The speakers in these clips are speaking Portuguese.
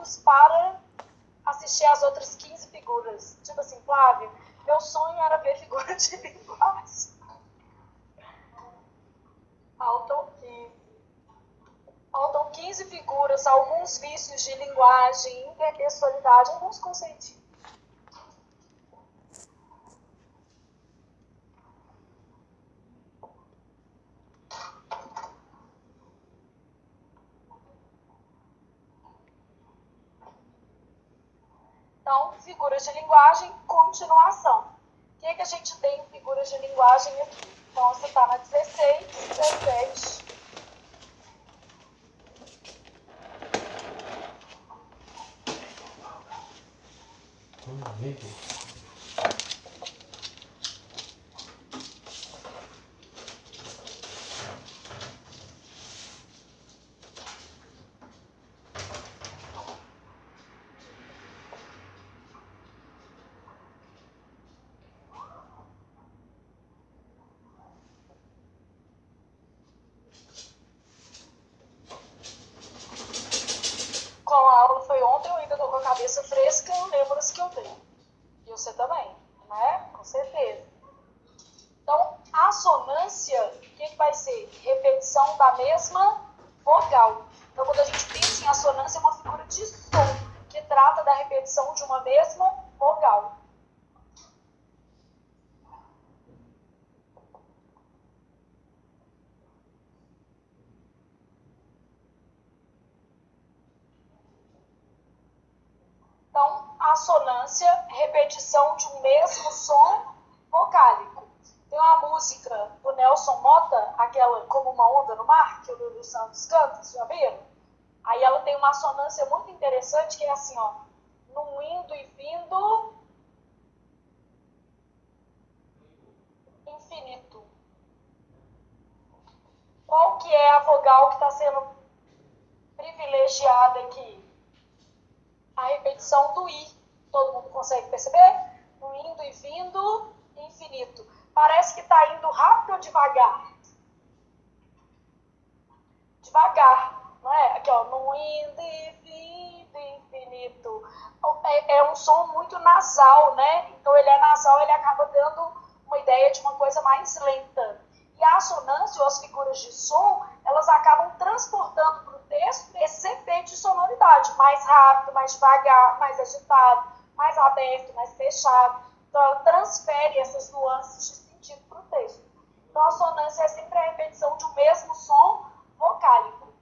anos para assistir as outras 15 figuras. Tipo assim, Flávia, meu sonho era ver figura de linguagem. Faltam 15. Faltam 15 figuras, alguns vícios de linguagem, intertextualidade, alguns conceitos. Então, figuras de linguagem, continuação. O que a gente tem em figuras de linguagem aqui? Então, você está na 16, 17. Como a aula foi ontem, eu ainda estou com a cabeça fresca, eu lembro as que eu tenho. E você também, né? Com certeza. Então, assonância, o que vai ser? Repetição da mesma vogal. Então, quando a gente pensa em assonância, é uma figura de som que trata da repetição de uma mesma vogal. Então, assonância, repetição de um mesmo som vocálico. Tem uma música do Nelson Motta, aquela Como uma Onda no Mar, que o Lulu Santos canta, vocês já viram? Aí ela tem uma assonância muito interessante, que é assim, ó, num indo e vindo infinito. Qual que é a vogal que está sendo privilegiada aqui? A repetição do I. Todo mundo consegue perceber? No indo e vindo infinito. Parece que está indo rápido ou devagar? Devagar, não é? Aqui, ó, no indo e vindo infinito. É um som muito nasal, né? Então ele é nasal, ele acaba dando uma ideia de uma coisa mais lenta. E a assonância, ou as figuras de som, elas acabam transportando para o texto esse efeito de sonoridade, mais rápido, mais devagar, mais agitado, mais aberto, mais fechado. Então ela transfere essas nuances de sentido para o texto. Então a assonância é sempre a repetição de um mesmo som vocálico.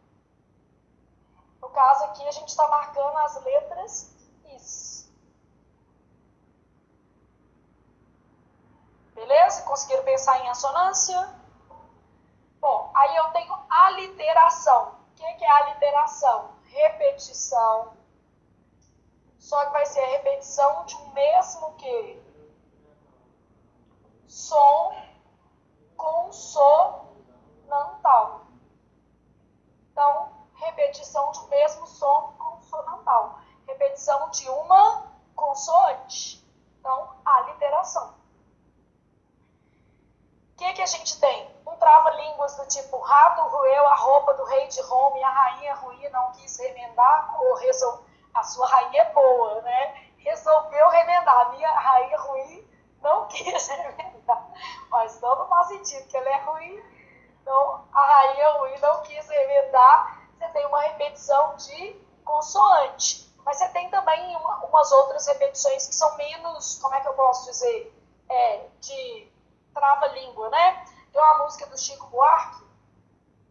No caso aqui a gente está marcando as letras Is. Beleza? Conseguiram pensar em assonância? Bom, aí eu tenho aliteração. O que é aliteração? Repetição. Só que vai ser a repetição de um mesmo que? Som consonantal. Então, repetição de um mesmo som consonantal. Repetição de uma consoante. Então, aliteração. O que a gente tem? Um trava-línguas do tipo rato roeu a roupa do rei de Roma e a rainha ruim não quis remendar, ou a sua rainha é boa, né? Resolveu remendar. A minha rainha ruim não quis remendar. Mas não faz sentido, que ela é ruim. Então, a rainha ruim não quis remendar. Você tem uma repetição de consoante. Mas você tem também umas outras repetições que são menos, como é que eu posso dizer? De trava-língua, né? Tem uma música do Chico Buarque,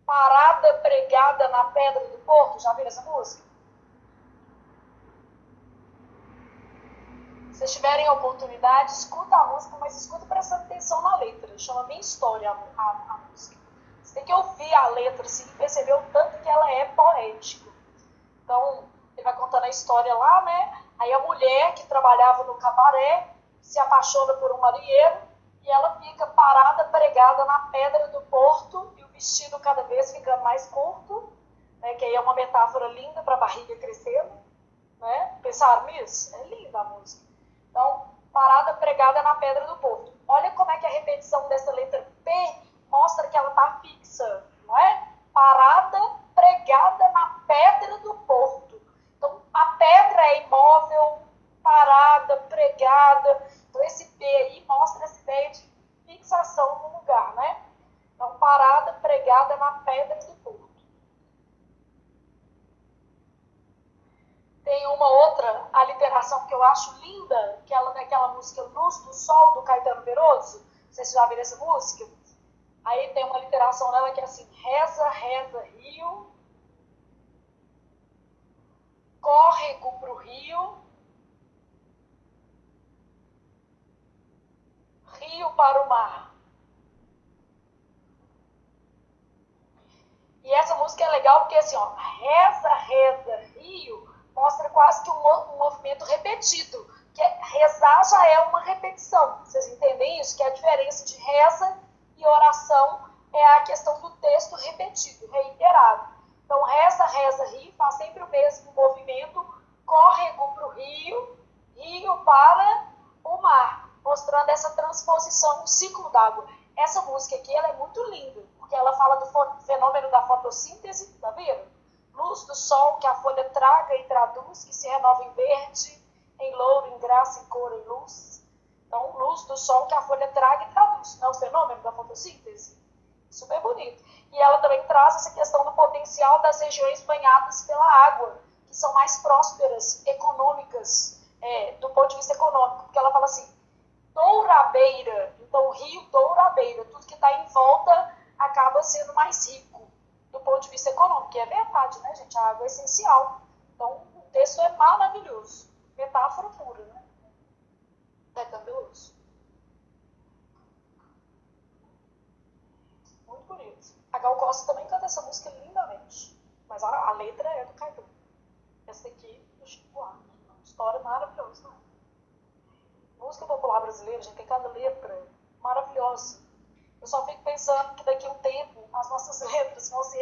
Parada Pregada na Pedra do Porto. Já viram essa música? Se vocês tiverem a oportunidade, escuta a música, mas escuta prestando atenção na letra. Chama Minha História a música. Você tem que ouvir a letra assim, e perceber o tanto que ela é poética. Então, ele vai contando a história lá, né? Aí a mulher que trabalhava no cabaré se apaixona por um marinheiro e ela fica parada, pregada na pedra do porto e o vestido cada vez ficando mais curto, né? Que aí é uma metáfora linda para a barriga crescendo, né? Pensaram nisso? É linda a música. Então, parada, pregada na pedra do porto. Olha como é que a repetição dessa letra P mostra que ela está fixa, não é? Parada, pregada na pedra do porto. Então, a pedra literação que eu acho linda, que ela daquela música Luz do Sol, do Caetano Veloso. Vocês já viram essa música? Aí tem uma literação dela que é assim: reza, reza, rio, córrego pro rio, rio para o mar. E essa música é legal porque assim, ó, reza, reza, rio, mostra quase que um movimento repetido. Que rezar já é uma repetição. Vocês entendem isso? Que a diferença de reza e oração é a questão do texto repetido, reiterado. Então, reza, reza, rio, faz sempre o mesmo movimento, córrego para o rio, rio para o mar, mostrando essa transposição, um ciclo d'água. Essa música aqui, ela é muito linda, porque ela fala do fenômeno da fotossíntese, tá vendo? Luz do sol que a folha traga e traduz, que se renova em verde, em louro, em graça, em cor, em luz. Então, luz do sol que a folha traga e traduz, não é o fenômeno da fotossíntese? Super bonito. E ela também traz essa questão do potencial das regiões banhadas pela água, que são mais prósperas, econômicas, do ponto de vista econômico, porque ela fala assim, Dourabeira, então o rio Dourabeira, tudo que está em volta acaba sendo mais rico do ponto de vista econômico, que é verdade, né, gente? A água é essencial. Então, o texto é maravilhoso. Metáfora pura, né? É cabeloso. Muito bonito. A Gal Costa também canta essa música lindamente, mas a letra é do Caetano. Essa aqui, do Chico Buarque. Uma história maravilhosa, né? Música popular brasileira, a gente tem cada letra maravilhosa. Eu só fico pensando que daqui a um tempo as nossas letras vão se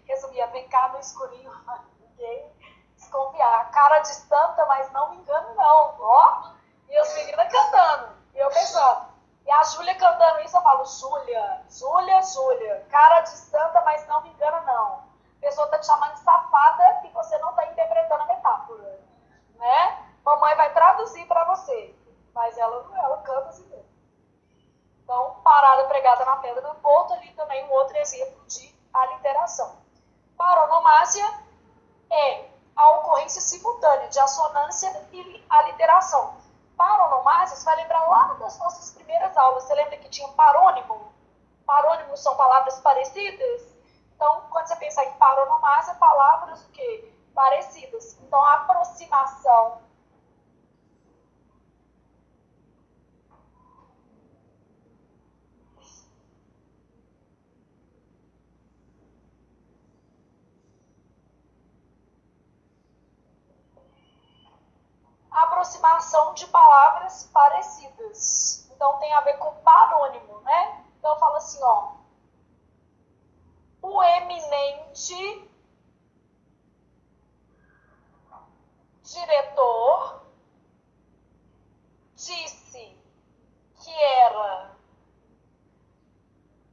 resumir a vem cá no escurinho, ninguém desconfiar. Cara de santa, mas não me engano não. Ó, e as meninas cantando. E eu pensando. E a Júlia cantando isso, eu falo, Júlia, Júlia, Júlia. Cara de santa, mas não me engano não. A pessoa tá te chamando de safada e você não tá interpretando a metáfora. Né? Mamãe vai traduzir para você. Mas ela canta assim mesmo. Então, parada pregada na pedra do porto, ali também um outro exemplo de aliteração. Paronomásia é a ocorrência simultânea de assonância e aliteração. Paronomásia, você vai lembrar lá das nossas primeiras aulas, você lembra que tinha parônimo? Parônimos são palavras parecidas? Então, quando você pensar em paronomásia, palavras o quê? Parecidas. Então, a aproximação de palavras parecidas. Então, tem a ver com parônimo, né? Então, eu falo assim, ó. O eminente diretor disse que era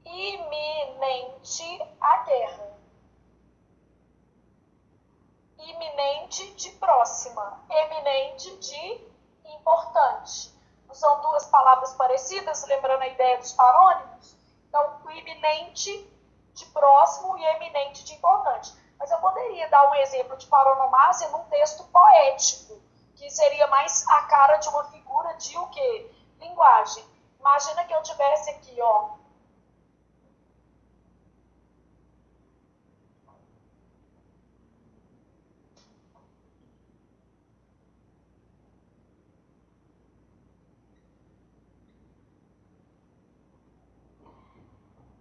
iminente a guerra. Iminente de próxima, eminente de importante. Não são duas palavras parecidas, lembrando a ideia dos parônimos? Então, o iminente de próximo e eminente de importante. Mas eu poderia dar um exemplo de paronomásia num texto poético, que seria mais a cara de uma figura de o quê? Linguagem. Imagina que eu tivesse aqui, ó,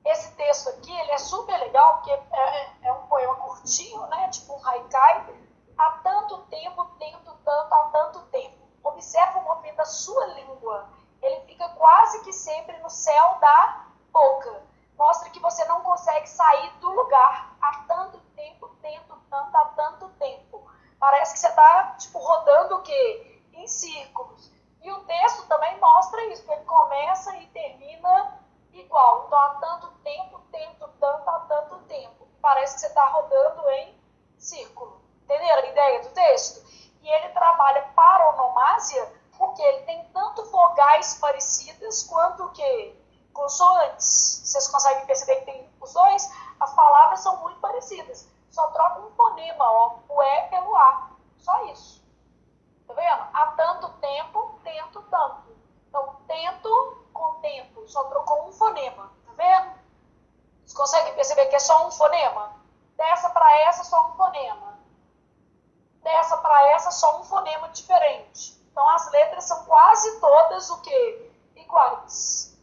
esse texto aqui, ele é super legal, porque é um poema curtinho, né? Tipo um haikai. Há tanto tempo, tento tanto, há tanto tempo. Observa o movimento da sua língua. Ele fica quase que sempre no céu da boca. Mostra que você não consegue sair do lugar. Há tanto tempo, tento tanto, há tanto tempo. Parece que você está, tipo, rodando o quê? Em círculos. E o texto também mostra isso, que ele começa e termina igual. Então, há tanto tempo, tento tanto, há tanto tempo. Parece que você está rodando em círculo. Entenderam a ideia do texto? E ele trabalha paronomásia porque ele tem tanto vogais parecidas quanto o quê? Consoantes. Vocês conseguem perceber que tem os dois? As palavras são muito parecidas. Só troca um fonema, ó, o E pelo A. Só isso. Tá vendo? Há que é só um fonema? Dessa para essa, só um fonema. Dessa para essa, só um fonema diferente. Então, as letras são quase todas o quê? Iguais.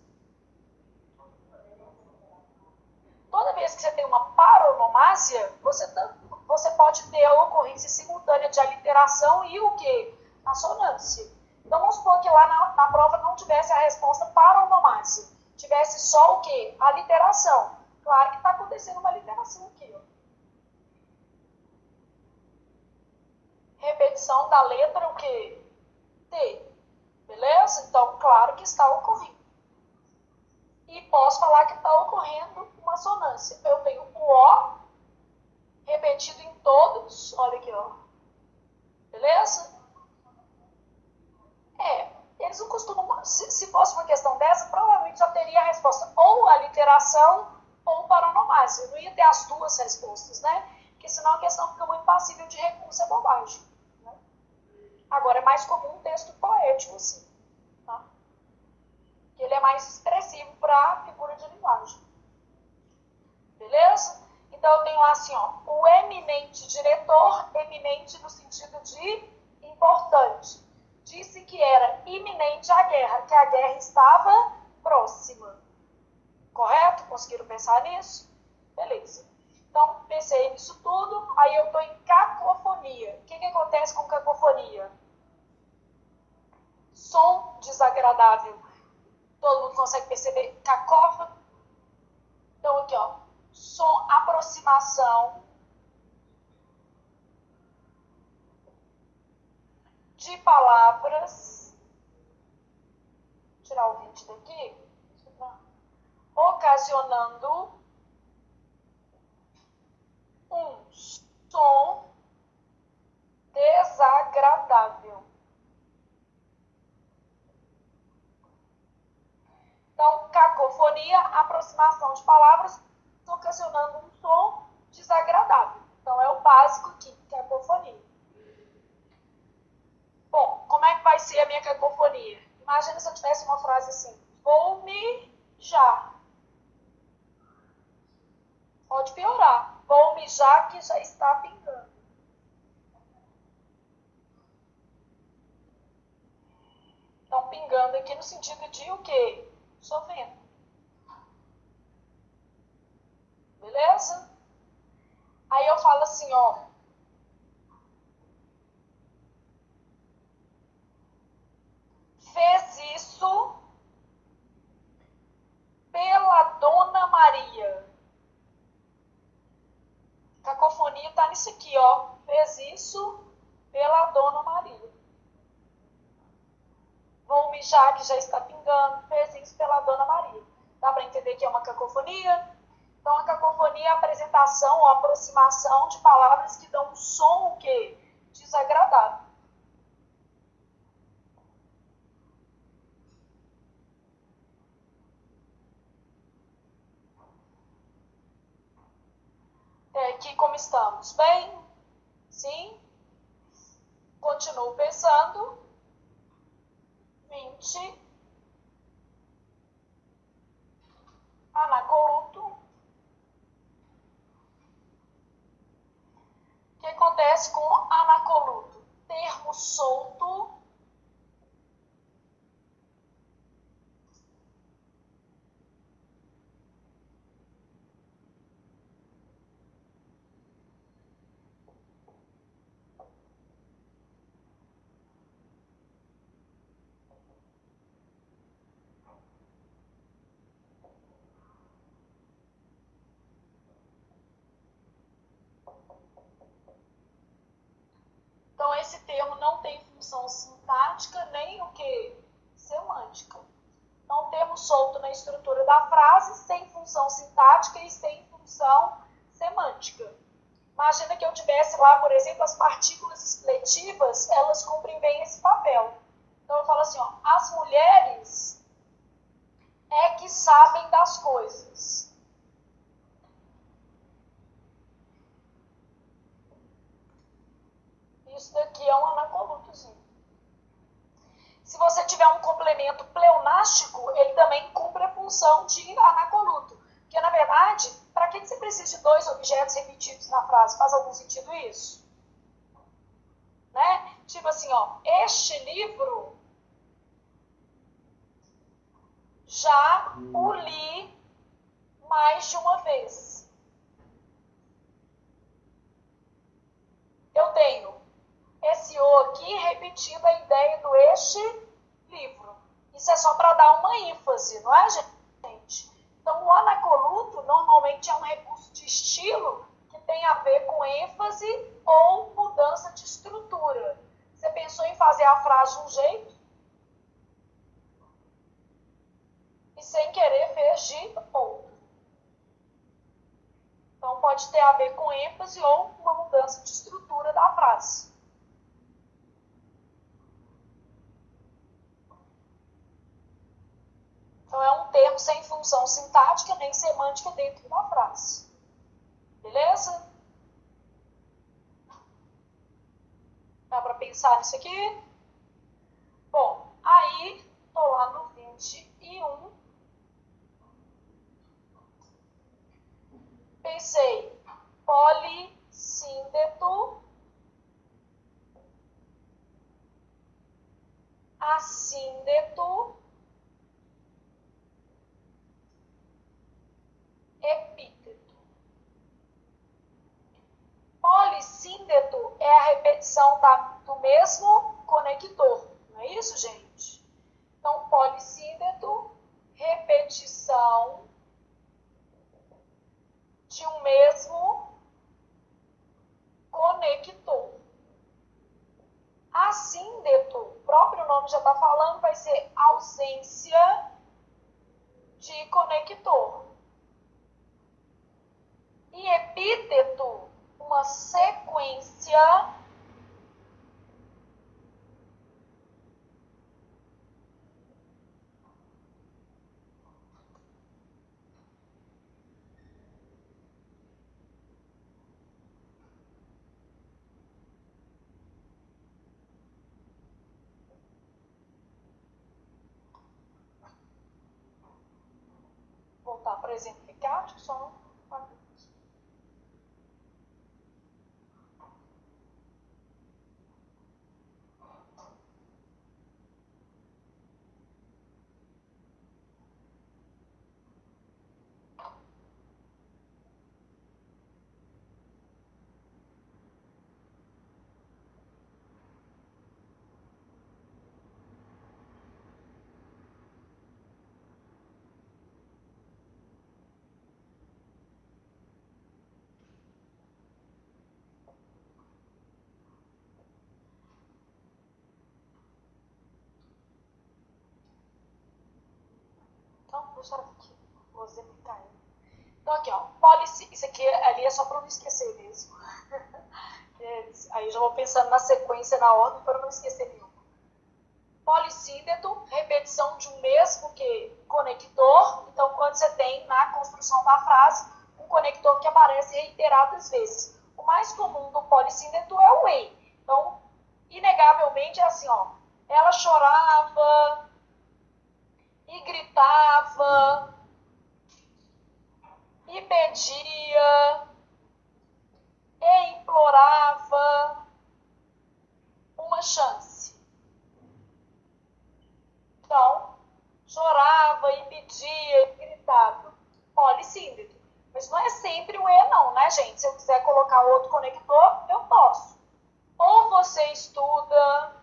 Toda vez que você tem uma paronomásia, você pode ter a ocorrência simultânea de aliteração e o quê? Assonância. Então, vamos supor que lá na prova não tivesse a resposta paronomásia. Tivesse só o quê? Aliteração. Claro que está acontecendo uma aliteração aqui, ó. Repetição da letra o quê? T. Beleza? Então, claro que está ocorrendo. E posso falar que está ocorrendo uma assonância. Eu tenho o O repetido em todos. Olha aqui, ó. Beleza? Eles não costumam... Se fosse uma questão dessa, provavelmente já teria a resposta ou aliteração ou paronomásia. Eu não ia ter as duas respostas, né? Porque senão a questão fica muito passível de recurso, é bobagem. Né? Agora, é mais comum um texto poético, assim. Tá? Que ele é mais expressivo para a figura de linguagem. Beleza? Então, eu tenho lá assim, ó, o eminente diretor, eminente no sentido de importante. Disse que era iminente a guerra, que a guerra estava próxima. Correto? Conseguiram pensar nisso? Beleza. Então, pensei nisso tudo, aí eu estou em cacofonia. O que acontece com cacofonia? Som desagradável. Todo mundo consegue perceber? Cacófono. Então, aqui, ó. Som, aproximação de palavras. Vou tirar o 20 daqui. Ocasionando um som desagradável. Então, cacofonia, aproximação de palavras, ocasionando um som desagradável. Então, é o básico aqui, cacofonia. Bom, como é que vai ser a minha cacofonia? Imagina se eu tivesse uma frase assim, vou mijar. Pode piorar. Vou mijar que já está pingando. Então, pingando aqui no sentido de o quê? Chovendo. Beleza? Aí eu falo assim, ó. Fez isso pela Dona Maria. Cacofonia tá nisso aqui, ó. Fez isso pela Dona Maria. Vou mijar que já está pingando. Fez isso pela Dona Maria. Dá para entender que é uma cacofonia? Então, a cacofonia é a apresentação ou aproximação de palavras que dão um som o quê? Desagradável. Aqui como estamos? Bem? Sim? Continuo pensando. 20. Anacoluto. O que acontece com anacoluto? Termo solto. Então, esse termo não tem função sintática nem o que? Semântica. Então, termo solto na estrutura da frase, sem função sintática e sem função semântica. Imagina que eu tivesse lá, por exemplo, as partículas expletivas, elas cumprem bem esse papel. Então, eu falo assim, ó, as mulheres é que sabem das coisas. Isso daqui é um anacolutozinho. Se você tiver um complemento pleonástico, ele também cumpre a função de anacoluto. Porque, na verdade, Para que você precisa de dois objetos repetidos na frase? Faz algum sentido isso? Né? Tipo assim, ó, este livro já o li mais de uma vez. Eu tenho esse o aqui repetindo a ideia do este livro. Isso é só para dar uma ênfase, não é, gente? Então, o anacoluto normalmente é um recurso de estilo que tem a ver com ênfase ou mudança de estrutura. Você pensou em fazer a frase de um jeito e sem querer fez de outro. Então, pode ter a ver com ênfase ou uma mudança de estrutura da frase. Então, é um termo sem função sintática nem semântica dentro da frase. Beleza? Dá para pensar nisso aqui? Bom, aí, estou lá no 21. Pensei, polissíndeto, assíndeto, epíteto. Polissíndeto é a repetição do mesmo conector, não é isso, gente? Então, polissíndeto, repetição de um mesmo conector. Assíndeto, o próprio nome já está falando, vai ser ausência de conector. E epíteto, uma sequência voltar para exemplificar, acho que só então, deixa eu aqui, vou exemplificar. Então, aqui, ó, isso aqui ali é só para não esquecer mesmo. Aí eu já vou pensando na sequência, na ordem, para não esquecer nenhuma. Polissíndeto, repetição de um mesmo conector. Então, quando você tem na construção da frase um conector que aparece reiteradas vezes. O mais comum do polissíndeto é o e. Então, inegavelmente é assim, ó. Ela chorava e gritava e pedia e implorava uma chance. Então, chorava e pedia e gritava. Polissíndeto. Mas não é sempre o E não, né, gente? Se eu quiser colocar outro conector, eu posso. Ou você estuda,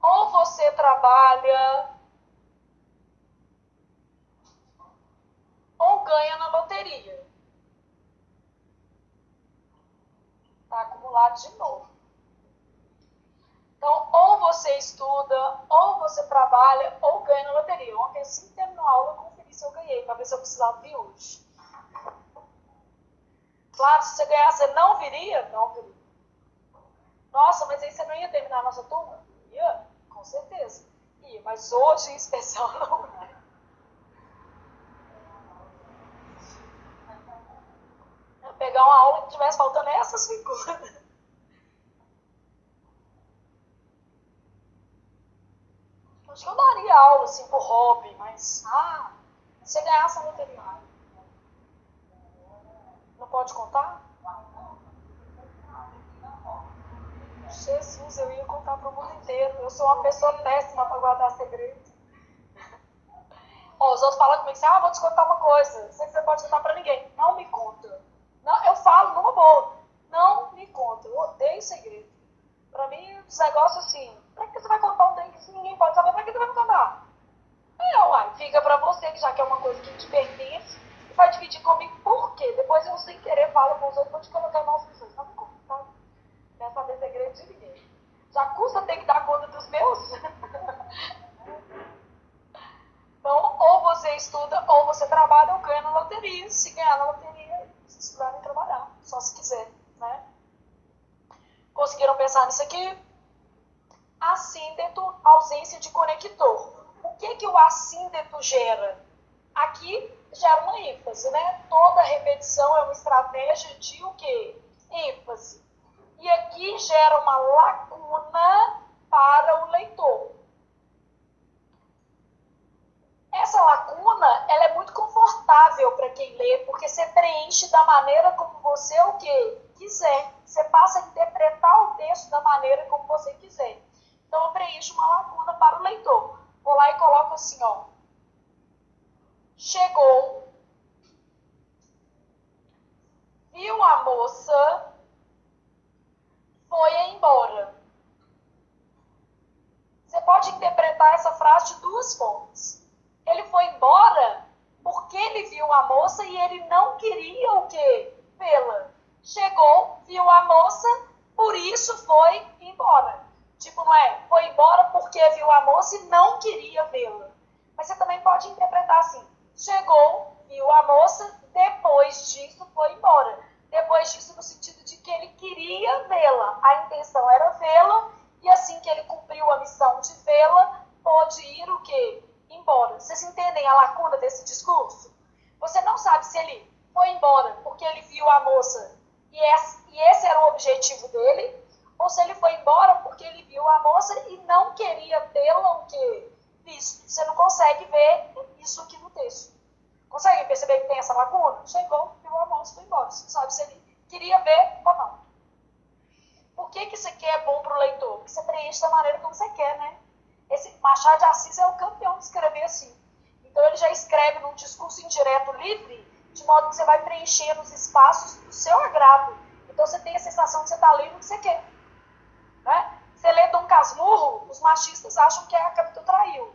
ou você trabalha, ou ganha na loteria. Tá acumulado de novo. Então, ou você estuda, ou você trabalha, ou ganha na loteria. Ontem, assim que terminou a aula, eu conferi se eu ganhei, para ver se eu precisava vir hoje. Claro, se você ganhar, você não viria? Não viria. Nossa, mas aí você não ia terminar a nossa turma? Ia, com certeza. Ia, mas hoje em especial não ia. Eu ia pegar uma aula que tivesse faltando essas figuras. Acho que eu daria aula, assim, por hobby, mas Você ganhasse a loteria. Não pode contar? Jesus, eu ia contar para o mundo inteiro. Eu sou uma pessoa péssima para guardar segredo. Os outros falam comigo assim, vou te contar uma coisa. Sei que você pode contar para ninguém. Não me conta. Não, eu falo numa boa. Não me conta. Eu odeio segredo. Para mim, os negócios assim, para que você vai contar um trem que ninguém pode saber? Para que você vai me contar? Fica para você, que já que é uma coisa que te pertence, e vai dividir comigo. Por quê? Depois eu, sem querer, falo com os outros, vou te colocar nas pessoas. Não me conta, tá? Não quer saber segredo de ninguém. Já custa ter que dar conta dos meus? Então, ou você estuda, ou você trabalha, ou ganha na loteria. Se ganhar na loteria, se estudar nem trabalhar. Só se quiser, né? Conseguiram pensar nisso aqui? Assíndeto, ausência de conector. O que o assíndeto gera? Aqui gera uma ênfase, né? Toda repetição é uma estratégia de o quê? ênfase. E aqui gera uma lacuna para o leitor. Essa lacuna, ela é muito confortável para quem lê, porque você preenche da maneira como você o quê? Quiser. Você passa a interpretar o texto da maneira como você quiser. Então, eu preencho uma lacuna para o leitor. Vou lá e coloco assim, ó. Chegou, viu a moça, foi embora. Você pode interpretar essa frase de duas formas. Ele foi embora porque ele viu a moça e ele não queria o quê? Vê-la. Chegou, viu a moça, por isso foi embora. Tipo, não é? Foi embora porque viu a moça e não queria vê-la. Mas você também pode interpretar assim. Chegou, viu a moça, depois disso foi embora. Depois disso no sentido de que ele queria vê-la. A intenção era vê-la e assim que ele cumpriu a missão de vê-la, pôde ir o quê? Embora. Vocês entendem a lacuna desse discurso? Você não sabe se ele foi embora porque ele viu a moça e esse era o objetivo dele, ou se ele foi embora porque ele viu a moça e não queria tê-la o quê? Visto. Você não consegue ver isso aqui no texto. Conseguem perceber que tem essa lacuna? Chegou, viu a moça, foi embora. Você não sabe se ele queria ver ou não. Por que isso aqui é bom para o leitor? Porque você preenche da maneira como você quer, né? Esse Machado de Assis é o campeão de escrever assim. Então ele já escreve num discurso indireto livre, de modo que você vai preenchendo os espaços do seu agrado. Então você tem a sensação de você estar lendo o que você quer. Né? Você lê Dom Casmurro, os machistas acham que a Capitu traiu.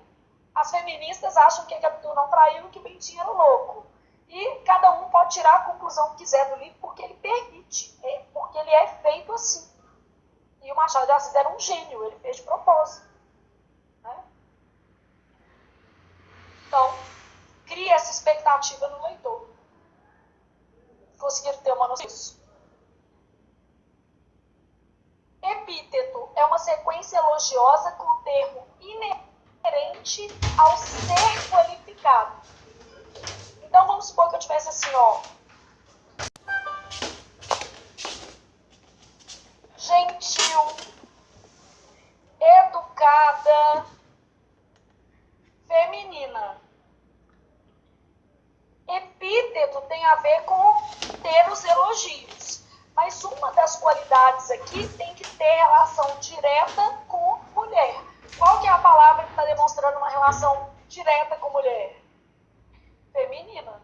As feministas acham que a Capitu não traiu e que o Bentinho era louco. E cada um pode tirar a conclusão que quiser do livro porque ele permite, porque ele é feito assim. E o Machado de Assis era um gênio, ele fez de propósito. Né? Então, cria essa expectativa no leitor. Conseguiram ter uma noção disso? Epíteto é uma sequência elogiosa com o termo inerente ao ser qualificado. Então, vamos supor que eu tivesse assim, ó. Gentil, educada, feminina. Epíteto tem a ver com ter os elogios. Mas uma das qualidades aqui tem que ter relação direta com mulher. Qual que é a palavra que está demonstrando uma relação direta com mulher? Feminina.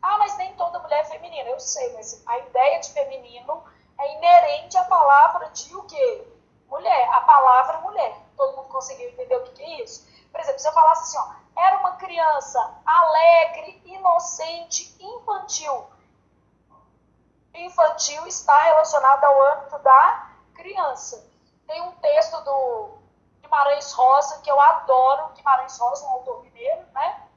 Ah, mas nem toda mulher é feminina. Eu sei, mas a ideia de feminino é inerente à palavra de o quê? Mulher. A palavra mulher. Todo mundo conseguiu entender o que é isso? Por exemplo, se eu falasse assim, ó, era uma criança alegre, inocente, infantil. Infantil está relacionado ao âmbito da criança. Tem um texto do Guimarães Rosa, que eu adoro, Guimarães Rosa, um autor mineiro, né?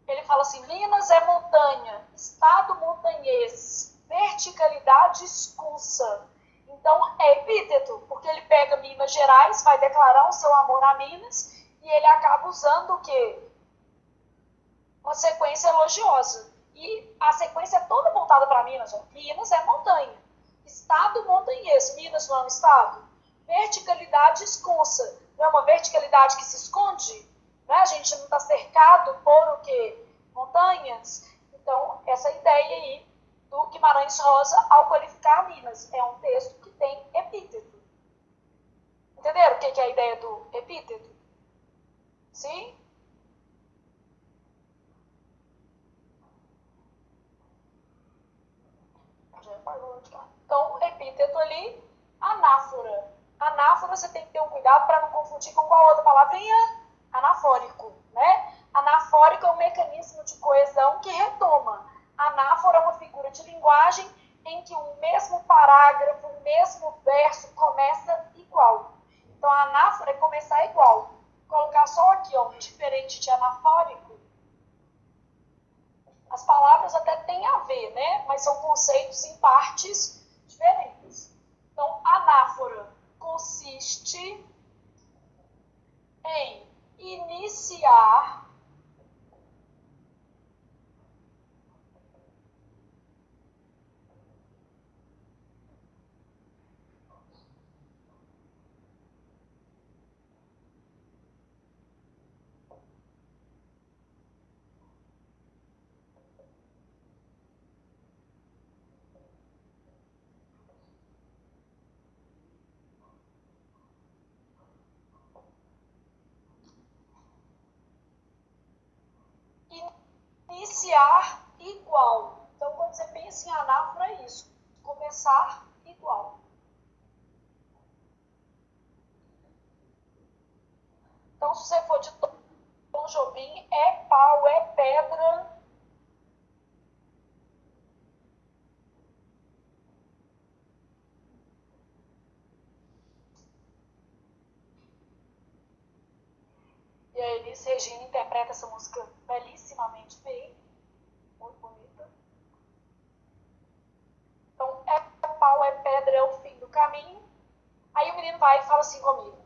Ele fala assim, Minas é montanha, estado montanhês, verticalidade escunsa. Então, é epíteto, porque ele pega Minas Gerais, vai declarar o seu amor a Minas, e ele acaba usando o quê? Uma sequência elogiosa. E a sequência é toda voltada para Minas. Ó. Minas é montanha. Estado montanhês. Minas não é um estado. Verticalidade esconsa. Não é uma verticalidade que se esconde? né? A gente não está cercado por o quê? Montanhas. Então, essa ideia aí do Guimarães Rosa ao qualificar Minas. É um texto que tem epíteto. Entenderam o que é a ideia do epíteto? Sim? Então, epíteto ali, anáfora. Anáfora você tem que ter um cuidado para não confundir com qual outra palavrinha? Anafórico, né? Anafórico é um mecanismo de coesão que retoma. Anáfora é uma figura de linguagem em que o mesmo parágrafo, o mesmo verso começa igual. Então, a anáfora é começar igual. Vou colocar só aqui, ó, diferente de anafórico. As palavras até têm a ver, né? Mas são conceitos em partes diferentes. Então, anáfora consiste em iniciar igual. Então, quando você pensa em anáfora, é isso. Começar igual. Então, se você for de Tom Jobim, é pau, é pedra. E a Elis Regina interpreta essa música belíssimamente bem. Muito bonita. Então, é pau, é pedra, é o fim do caminho. Aí o menino vai e fala assim comigo: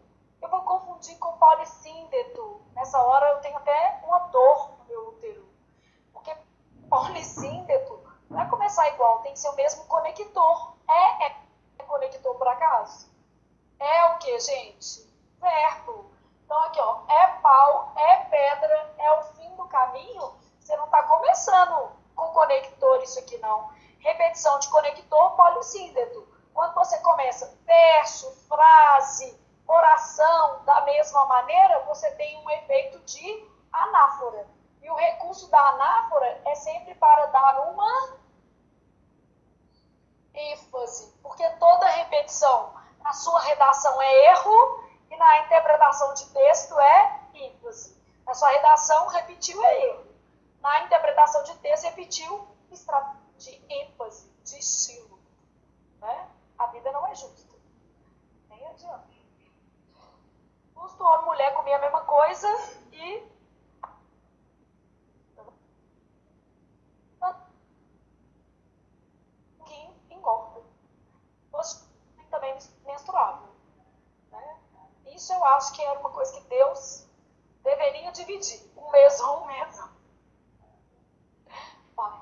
eu vou confundir com polissíndeto. Nessa hora eu tenho até uma dor no meu útero. Porque polissíndeto não é começar igual, tem que ser o mesmo conector. É conector por acaso? É o que, gente? Verbo. Então aqui, ó, é pau, é pedra, é o fim do caminho. Você não está começando com conector isso aqui, não. Repetição de conector polissíndeto. Quando você começa verso, frase, oração da mesma maneira, você tem um efeito de anáfora. E o recurso da anáfora é sempre para dar uma ênfase, porque toda repetição na sua redação é erro e na interpretação de texto é ênfase. Na sua redação, repetiu é erro. Na interpretação de texto, repetiu de ênfase, de estilo. Né? A vida não é justa. Nem adianta. Justo homem e mulher comer a mesma coisa e engorda. Também menstruável. Né? Isso eu acho que era uma coisa que Deus deveria dividir. Um mês ou um mês.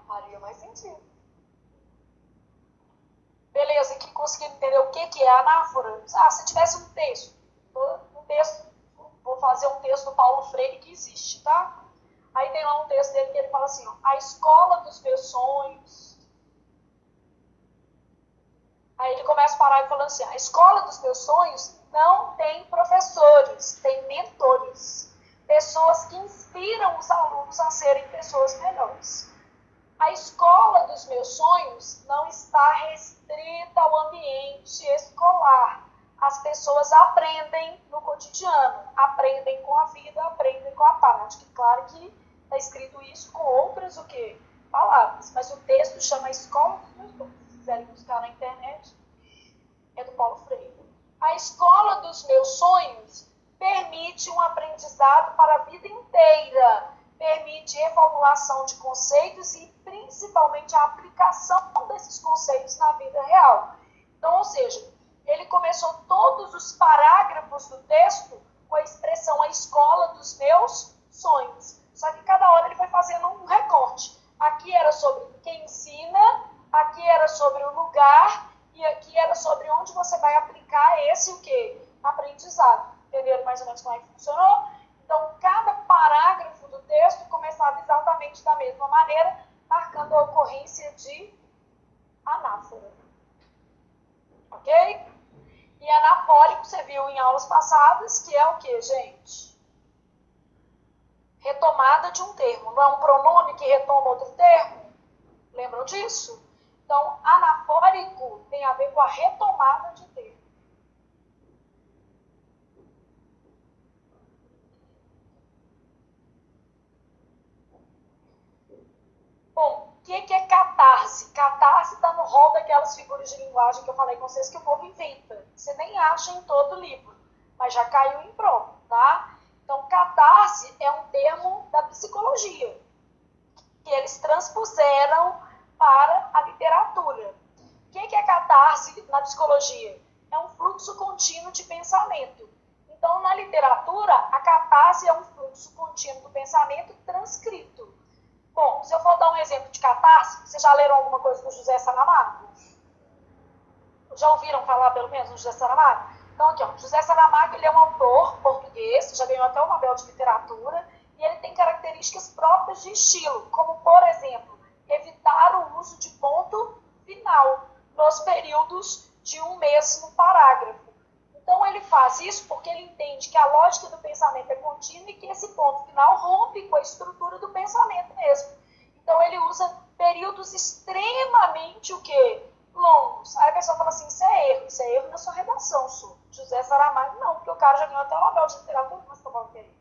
Faria mais sentido. Beleza, aqui conseguindo entender o que é anáfora? Se tivesse um texto, vou fazer um texto do Paulo Freire que existe, tá? Aí tem lá um texto dele que ele fala assim, ó, a escola dos meus sonhos. Aí ele começa a parar e falando assim, a escola dos meus sonhos não tem professores, tem mentores. Pessoas que inspiram os alunos a serem pessoas melhores. A escola dos meus sonhos não está restrita ao ambiente escolar. As pessoas aprendem no cotidiano, aprendem com a vida, aprendem com a prática. Claro que está escrito isso com outras o quê? Palavras, mas o texto chama Escola dos Meus Sonhos. Se quiserem buscar na internet, é do Paulo Freire. A escola dos meus sonhos permite um aprendizado para a vida inteira, permite reformulação de conceitos e principalmente a aplicação desses conceitos na vida real. Então, ou seja, ele começou todos os parágrafos do texto com a expressão a escola dos meus sonhos. Só que cada hora ele foi fazendo um recorte. Aqui era sobre quem ensina, aqui era sobre o lugar e aqui era sobre onde você vai aplicar esse o quê? Aprendizado. Entenderam mais ou menos como é que funcionou? Então, Então, cada parágrafo do texto começava exatamente da mesma maneira, marcando a ocorrência de anáfora. Ok? E anafórico, você viu em aulas passadas, que é o que, gente? Retomada de um termo. Não é um pronome que retoma outro termo? Lembram disso? Então, anafórico tem a ver com a retomada de termo. Bom, o que é catarse? Catarse está no rol daquelas figuras de linguagem que eu falei com vocês que o povo inventa. Você nem acha em todo livro, mas já caiu em prova, tá? Então, catarse é um termo da psicologia, que eles transpuseram para a literatura. O que é catarse na psicologia? É um fluxo contínuo de pensamento. Então, na literatura, a catarse é um fluxo contínuo do pensamento transcrito. Bom, se eu for dar um exemplo de catarse, vocês já leram alguma coisa do José Saramago? Já ouviram falar, pelo menos, do José Saramago? Então, aqui, ó, José Saramago, ele é um autor português, já ganhou até o Nobel de Literatura, e ele tem características próprias de estilo, como, por exemplo, evitar o uso de ponto final nos períodos de um mesmo parágrafo. Então, ele faz isso porque ele entende que a lógica do pensamento é contínua e que esse ponto final rompe com a estrutura do pensamento mesmo. Então, ele usa períodos extremamente, o quê? Longos. Aí a pessoa fala assim, isso é erro na sua redação, Su. José Saramago, não, porque o cara já ganhou até o Nobel de Literatura, mas tá bom, querido.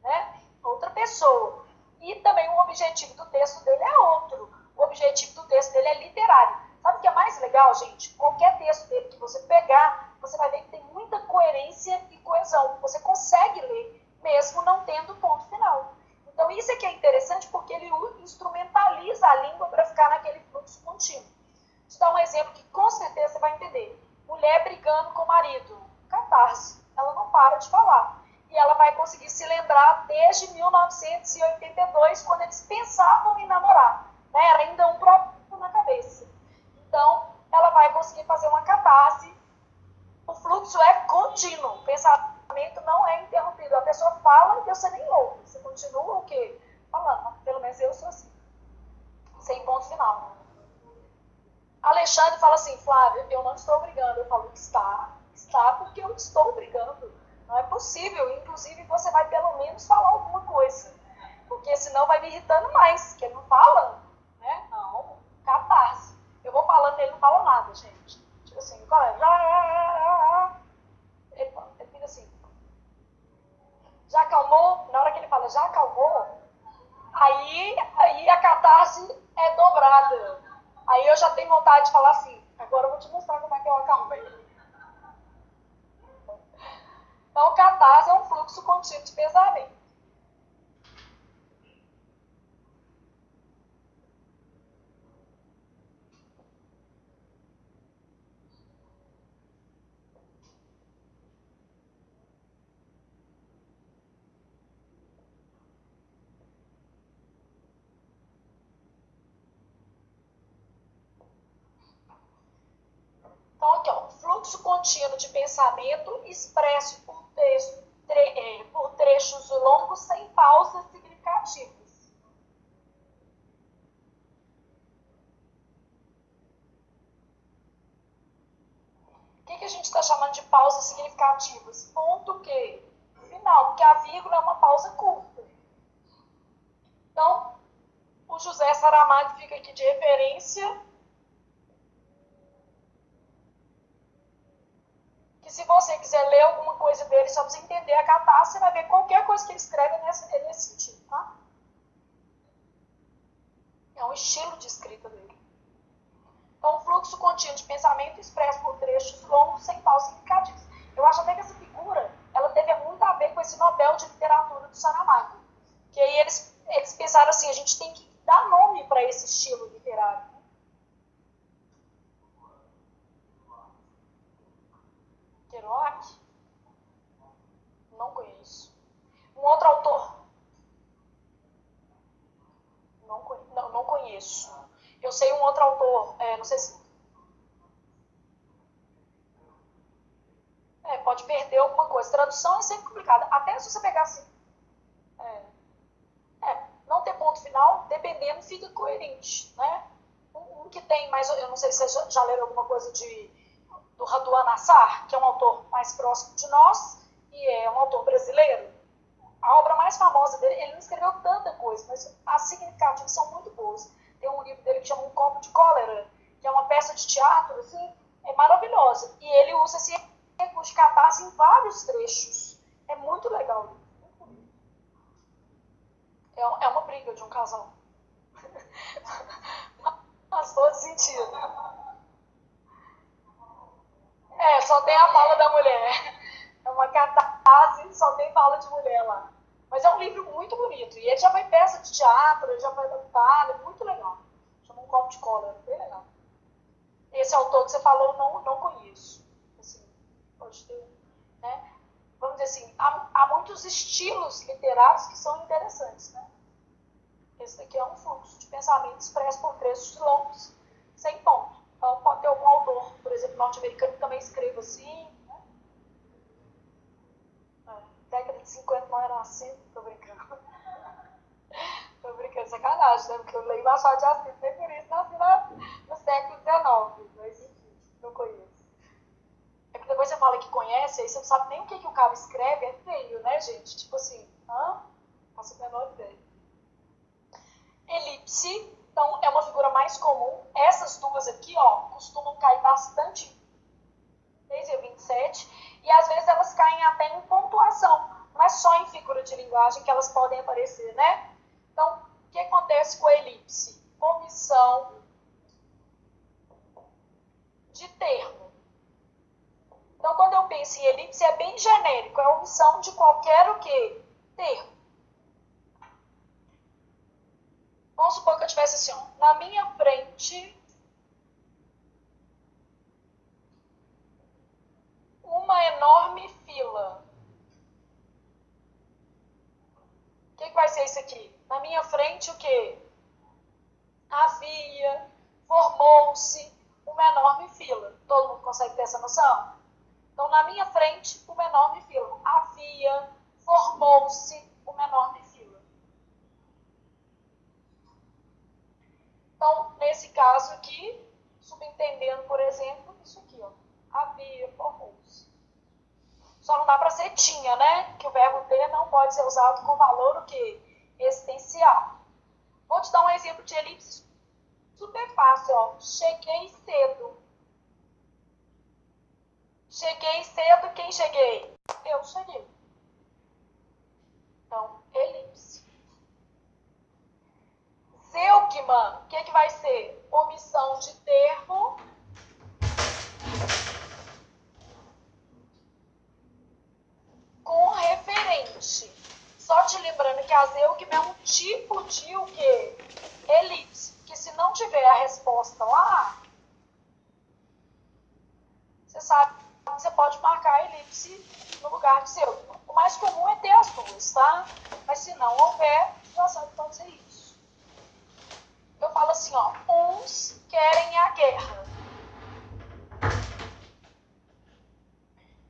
Né? Outra pessoa. E também o objetivo do texto dele é outro. O objetivo do texto dele é literário. Sabe o que é mais legal, gente? Qualquer texto dele que você pegar, você vai ver que tem muita coerência e coesão. Você consegue ler, mesmo não tendo ponto final. Então, isso aqui é interessante porque ele instrumentaliza a língua para ficar naquele fluxo contínuo. Vou te dar um exemplo que com certeza você vai entender. Mulher brigando com o marido. Catarse. Ela não para de falar. E ela vai conseguir se lembrar desde 1982, quando eles pensavam em namorar. Né? Era ainda um próprio na cabeça. Então, ela vai conseguir fazer uma catarse. O fluxo é contínuo. O pensamento não é interrompido. A pessoa fala e você nem ouve. Você continua o quê? Falando. Pelo menos eu sou assim. Sem ponto final. Alexandre fala assim, Flávia, eu não estou brigando. Eu falo, está porque eu estou brigando. Não é possível. Inclusive, você vai pelo menos falar alguma coisa. Porque senão vai me irritando mais. Que ele não fala, né? Não, catarse. Eu vou falando e ele não fala nada, gente. Tipo assim, qual é? Ele fica assim. Já acalmou? Na hora que ele fala, já acalmou? Aí a catarse é dobrada. Aí eu já tenho vontade de falar assim, agora eu vou te mostrar como é que eu acalmei. Então, catarse é um fluxo contínuo de pensamento. Então, aqui, ó, fluxo contínuo de pensamento expresso por trechos longos sem pausas significativas. O que a gente está chamando de pausas significativas? Ponto que final, porque a vírgula é uma pausa curta. Então, o José Saramago fica aqui de referência, que se você quiser ler alguma coisa dele, só para você entender a catarse, você vai ver qualquer coisa que ele escreve nesse sentido, tá? É um estilo de escrita dele. Então, um fluxo contínuo de pensamento expresso por trechos longos sem pausas significativas. Eu acho até que essa figura, ela teve muito a ver com esse Nobel de Literatura do Saramago. Que aí eles pensaram assim, a gente tem que dar nome para esse estilo literário. Kerouac? Não conheço. Um outro autor? Não conheço. Eu sei um outro autor, não sei se... pode perder alguma coisa. Tradução é sempre complicada. Até se você pegar assim, ter ponto final, dependendo, fica coerente, né? Um que tem mais, eu não sei se vocês já leram alguma coisa do Radu Anassar, que é um autor mais próximo de nós, e é um autor brasileiro. A obra mais famosa dele, ele não escreveu tanta coisa, mas as significativas são muito boas. Tem um livro dele que chama Um Copo de Cólera, que é uma peça de teatro, assim, é maravilhosa. E ele usa esse recurso de catarse em vários trechos. É muito legal. É uma briga de um casal. Faz todo sentido. Só tem a fala da mulher. É uma catarse, só tem fala de mulher lá. Mas é um livro muito bonito. E ele já foi peça de teatro, ele já foi adaptado, é muito legal. Chama Um Copo de Cólera, bem legal. Esse autor que você falou, não conheço. Assim, pode ter, né? Vamos dizer assim, há muitos estilos literários que são interessantes, né? Esse daqui é um fluxo de pensamento expresso por trechos longos, sem ponto. Então, pode ter algum autor, por exemplo, norte-americano, que também escreva assim, né? Década de 50 não era assim, tô brincando. Tô brincando, sacanagem, né? Porque eu leio Machado de Assis, nem por isso nasci no século XIX, mas enfim, não conheço. É que depois você fala que conhece, aí você não sabe nem o que o cara escreve, é feio, né, gente? Tipo assim, faço a menor ideia. Elipse, então, é uma figura mais comum. Essas duas aqui, ó, costumam cair bastante, 6 e 27, e às vezes elas caem até em pontuação. Não é só em figura de linguagem que elas podem aparecer, né? Então, o que acontece com a elipse? Omissão de termo. Então, quando eu penso em elipse, é bem genérico, é a omissão de qualquer o quê? Termo. Vamos supor que eu tivesse assim, ó, na minha frente, uma enorme fila. O que vai ser isso aqui? Na minha frente, o quê? Havia, formou-se uma enorme fila. Todo mundo consegue ter essa noção? Então, na minha frente, uma enorme fila. Havia, formou-se uma enorme fila. Então, nesse caso aqui, subentendendo, por exemplo, isso aqui, ó. Havia, formou-se. Só não dá para ser tinha, né? Que o verbo ter não pode ser usado com valor o quê? Existencial. Vou te dar um exemplo de elipse super fácil, ó. Cheguei cedo. Cheguei cedo, quem cheguei? Eu cheguei. Então, elipse. Zeugma, o que vai ser? Omissão de termo com referente. Só te lembrando que a zeugma é um tipo de o quê? Elipse. Porque se não tiver a resposta lá, você sabe que você pode marcar a elipse no lugar de zeugma. O mais comum é ter as duas, tá? Mas se não houver, já sabe que pode ser isso. Eu falo assim, ó, uns querem a guerra.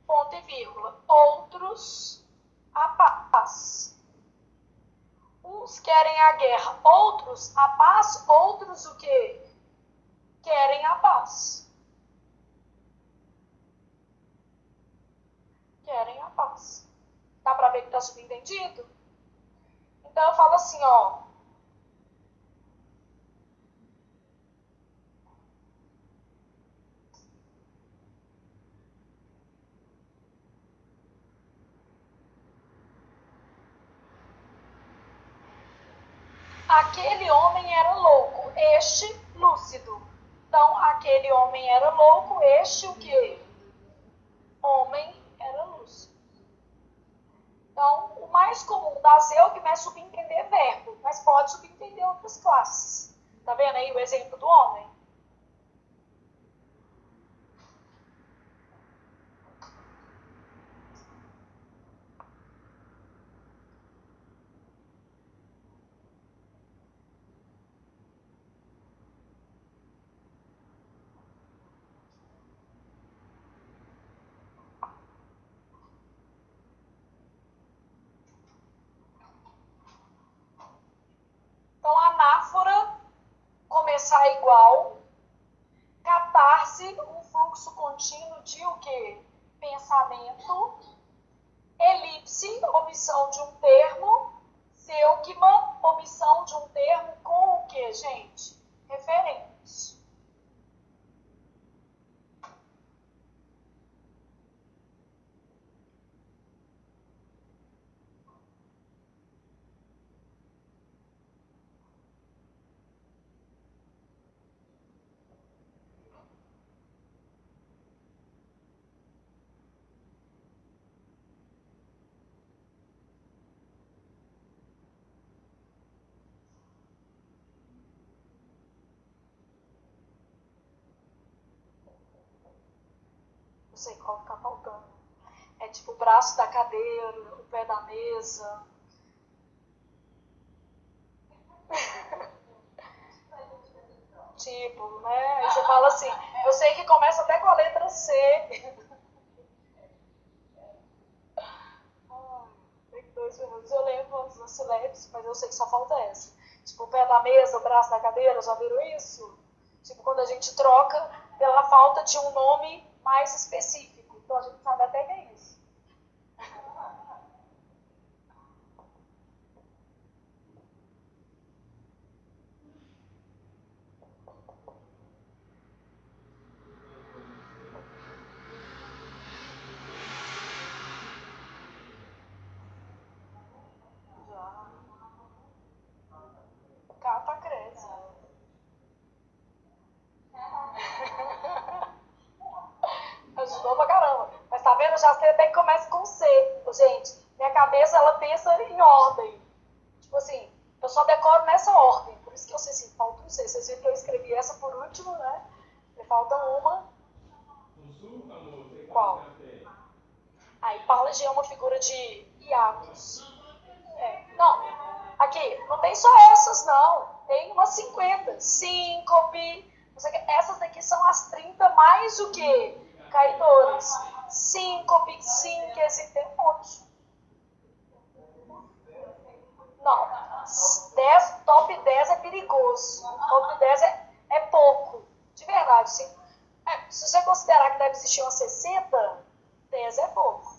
Ponto e vírgula. Outros a paz. Uns querem a guerra, outros a paz, outros o quê? Querem a paz. Querem a paz. Dá pra ver que tá subentendido? Então eu falo assim, ó. Aquele homem era louco, este lúcido. Então, aquele homem era louco, este o quê? Homem era lúcido. Então, o mais comum da zeugma é subentender verbo, mas pode subentender outras classes. Tá vendo aí o exemplo do homem? pensar igual. Catarse, um fluxo contínuo de o quê? Pensamento. Elipse, omissão de um termo. Zeugma, omissão de um termo com o quê, gente? Referentes. Não sei qual fica faltando. É tipo o braço da cadeira, o pé da mesa. Tipo, né? Aí você fala assim, eu sei que começa até com a letra C. Tem 2 minutos. Eu lembro antes da sílabes, mas eu sei que só falta essa. Tipo, o pé da mesa, o braço da cadeira, já viram isso? Tipo, quando a gente troca pela falta de um nome mais específico. Então a gente sabe até que é isso. Já. Cata cresce. Ajudou pra caramba. Mas tá vendo? Já sei até que começa com C. Gente, minha cabeça, ela pensa em ordem. Tipo assim, eu só decoro nessa ordem. Por isso que eu sei assim, falta um C. Vocês viram que eu escrevi essa por último, né? Me falta uma. Qual? Aí, Palas é uma figura de hiatos. Não, aqui, não tem só essas, não. Tem umas 50. Síncope. Essas daqui são as 30 mais o quê? Caidores. Síncope, síntese, tem um monte. Não. 10, top 10 é perigoso. Top 10 é pouco. De verdade, sim. Se você considerar que deve existir umas 60, 10 é pouco.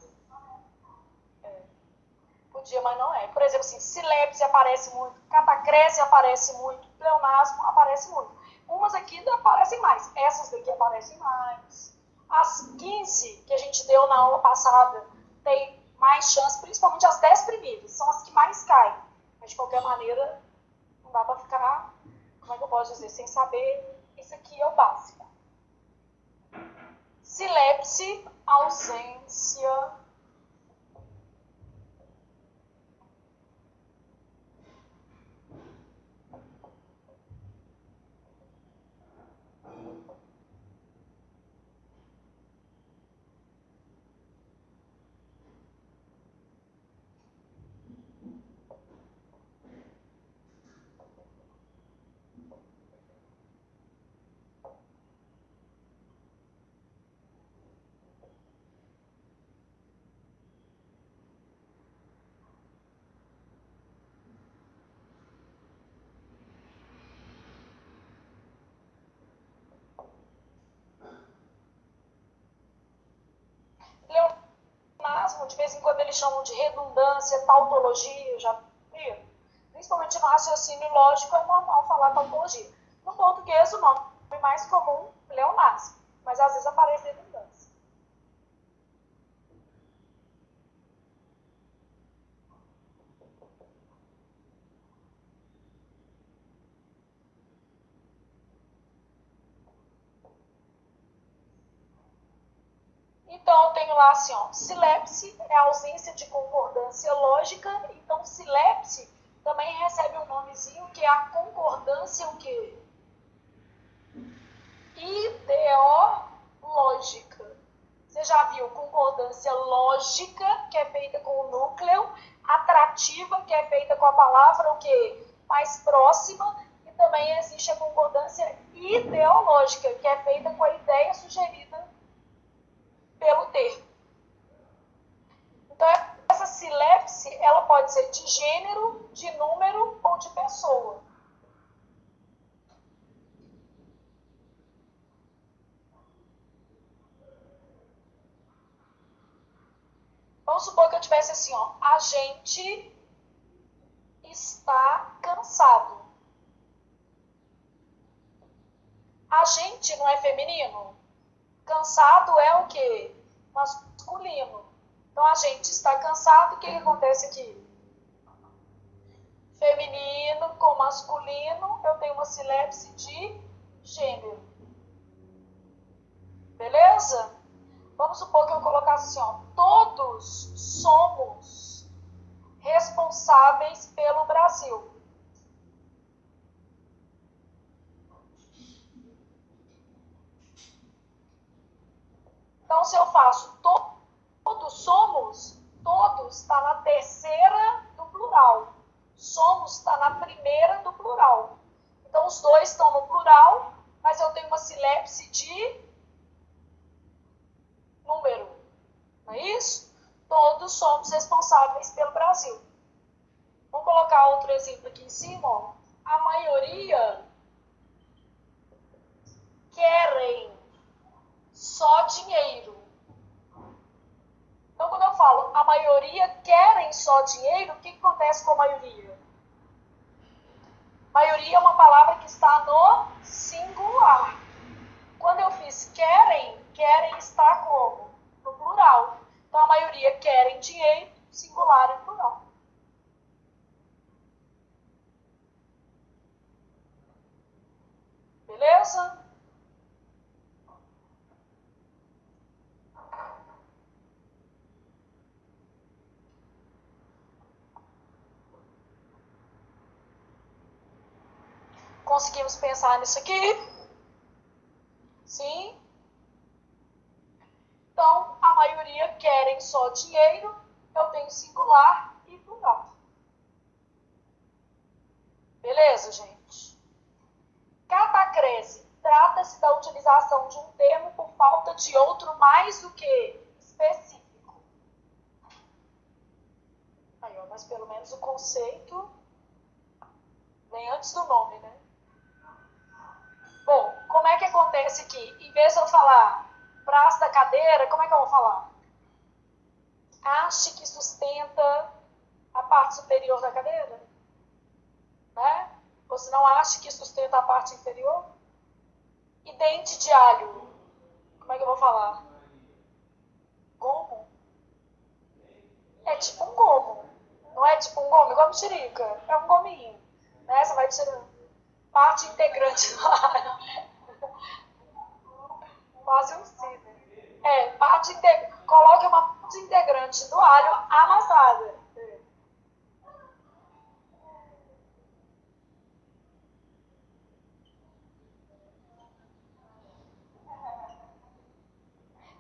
Podia, mas não é. Por exemplo, assim, silepse aparece muito, catacrese aparece muito, pleonasmo aparece muito. Umas aqui aparecem mais, essas daqui aparecem mais. As 15 que a gente deu na aula passada tem mais chance, principalmente as 10 primeiras, são as que mais caem. Mas de qualquer maneira, não dá pra ficar, como é que eu posso dizer, sem saber, isso aqui é o básico. Silepse, ausência. Pleonasmo, de vez em quando eles chamam de redundância, tautologia, já viram? Principalmente no raciocínio lógico é normal falar tautologia. No português, o nome mais comum é pleonasmo, mas às vezes aparece redundância. Então, eu tenho lá assim, ó, silepse é a ausência de concordância lógica, então silepse também recebe um nomezinho que é a concordância o quê? Ideológica. Você já viu concordância lógica, que é feita com o núcleo, atrativa, que é feita com a palavra o quê? Mais próxima, e também existe a concordância ideológica, que é feita com a ideia sugerida pelo termo. Então, essa silepse, ela pode ser de gênero, de número ou de pessoa. Vamos supor que eu tivesse assim, ó, a gente está cansado. A gente não é feminino? Cansado é o quê? Masculino. Então a gente está cansado, o que acontece aqui? Feminino com masculino, eu tenho uma silepse de gênero. Beleza? Vamos supor que eu colocasse assim, ó, todos somos responsáveis pelo Brasil. Então, se eu faço todos somos, todos está na terceira do plural. Somos está na primeira do plural. Então, os dois estão no plural, mas eu tenho uma silepse de número. Não é isso? Todos somos responsáveis pelo Brasil. Vamos colocar outro exemplo aqui em cima. Ó. A maioria querem só dinheiro. Então, quando eu falo a maioria querem só dinheiro, o que acontece com a maioria? Maioria é uma palavra que está no singular. Quando eu fiz querem, querem está como? No plural. Então, a maioria querem dinheiro, singular e plural. Beleza? Conseguimos pensar nisso aqui? Sim? Então, a maioria querem só dinheiro, eu tenho singular e plural. Beleza, gente? Catacrese. Trata-se da utilização de um termo por falta de outro mais do que específico. Aí, ó, mas pelo menos o conceito vem antes do nome, né? Bom, como é que acontece aqui? Em vez de eu falar braço da cadeira, como é que eu vou falar? Haste que sustenta a parte superior da cadeira, né? Ou se não, haste que sustenta a parte inferior. E dente de alho, como é que eu vou falar? Gomo? É tipo um gomo. Não é tipo um gomo, igual mexerica. É um gominho. Né? Você vai tirando. Parte integrante do alho. Quase um cílio. É, coloque uma parte integrante do alho amassada.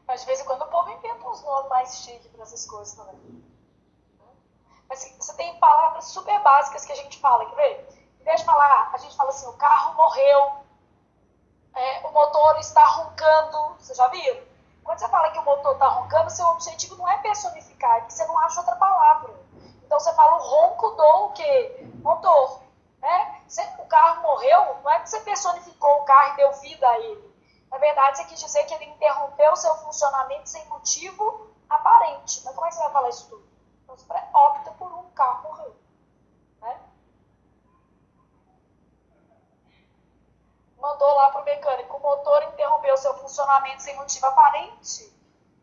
Mas de vez em quando o povo inventa uns nomes mais chiques para essas coisas também. Mas você tem palavras super básicas que a gente fala, quer ver? Em vez de falar, a gente fala assim, o carro morreu, o motor está roncando, vocês já viram? Quando você fala que o motor está roncando, seu objetivo não é personificar, é que você não acha outra palavra. Então você fala o ronco do o quê? Motor. Né? O carro morreu, não é que você personificou o carro e deu vida a ele. Na verdade, você quis dizer que ele interrompeu o seu funcionamento sem motivo aparente. Mas como é que você vai falar isso tudo? Então você opta por um carro morrer. Né? Mandou lá para o mecânico, o motor interrompeu o seu funcionamento sem motivo aparente,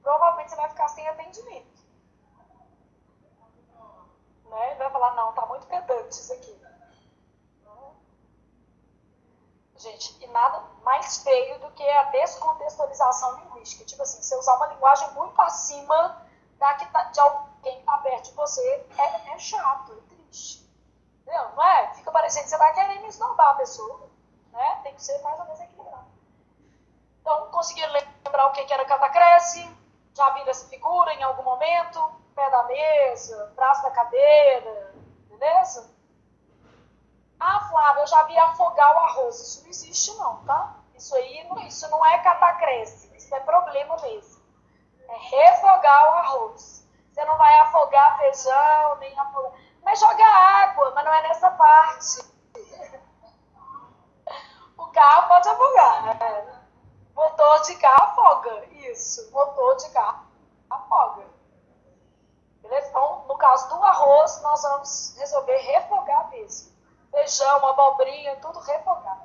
provavelmente você vai ficar sem atendimento. Né? Ele vai falar, não, tá muito pedante isso aqui. Gente, e nada mais feio do que a descontextualização linguística. Tipo assim, você usar uma linguagem muito acima de alguém que está perto de você, é chato, é triste. Entendeu? Não é? Fica parecendo que você vai querendo esnobar a pessoa. Né? Tem que ser mais ou menos equilibrado. Então, conseguiram lembrar o que era catacrese? Já viram essa figura em algum momento? Pé da mesa, braço da cadeira, beleza? Ah, Flávia, eu já vi afogar o arroz. Isso não existe não, tá? Isso não é catacrese, isso é problema mesmo. É refogar o arroz. Você não vai afogar feijão, nem afogar... Mas joga água, mas não é nessa parte. O carro pode afogar, né? Motor de carro afoga. Isso, motor de carro afoga. Beleza? Então, no caso do arroz, nós vamos resolver refogar mesmo. Feijão, abobrinha, tudo refogado.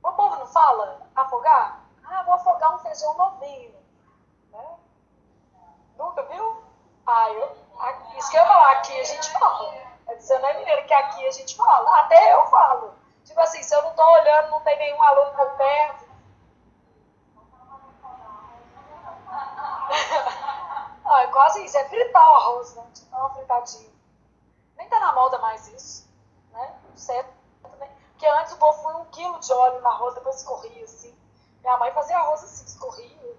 O povo não fala afogar? Ah, vou afogar um feijão novinho. Né? Nunca viu? Isso que eu ia falar, aqui a gente fala. Você não é mineiro, que aqui a gente fala. Até eu falo. Tipo assim, se eu não tô olhando, não tem nenhum aluno por perto. É quase isso, é fritar o arroz, né? Tipo, uma fritadinha. Nem tá na moda mais isso, né? Certo, né? Porque antes o povo põe 1 quilo de óleo no arroz, depois escorria assim. Minha mãe fazia arroz assim, escorria.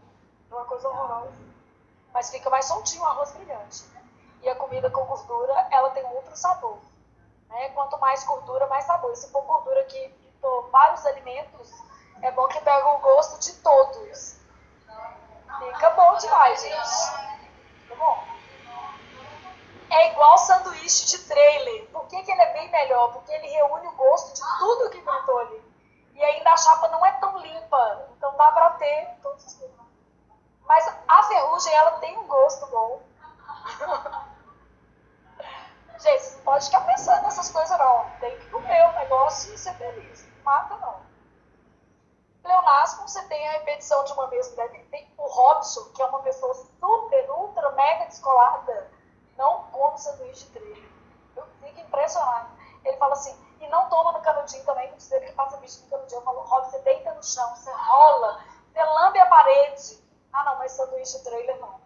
Era uma coisa horrorosa. Mas fica mais soltinho o arroz brilhante. E a comida com gordura, ela tem outro sabor. Né? Quanto mais gordura, mais sabor. E se for gordura que fritou vários alimentos, é bom que pega o gosto de todos. Fica bom demais, gente. Fica bom. É igual sanduíche de trailer. Por que ele é bem melhor? Porque ele reúne o gosto de tudo que fritou ali. E ainda a chapa não é tão limpa. Então dá pra ter todos os gostos. Mas a ferrugem, ela tem um gosto bom. Gente, você não pode ficar pensando nessas coisas não. Tem que comer o negócio e ser feliz. Não mata não. Pleonasmo, você tem a repetição de uma mesma ideia. Tem o Robson, que é uma pessoa super, ultra, mega descolada, não come sanduíche de trailer. Eu fico impressionado. Ele fala assim, e não toma no canudinho também, que dizer que passa bicho no canudinho. Eu falo, Robson, você deita no chão, você rola, você lambe a parede. Ah não, mas sanduíche de trailer não.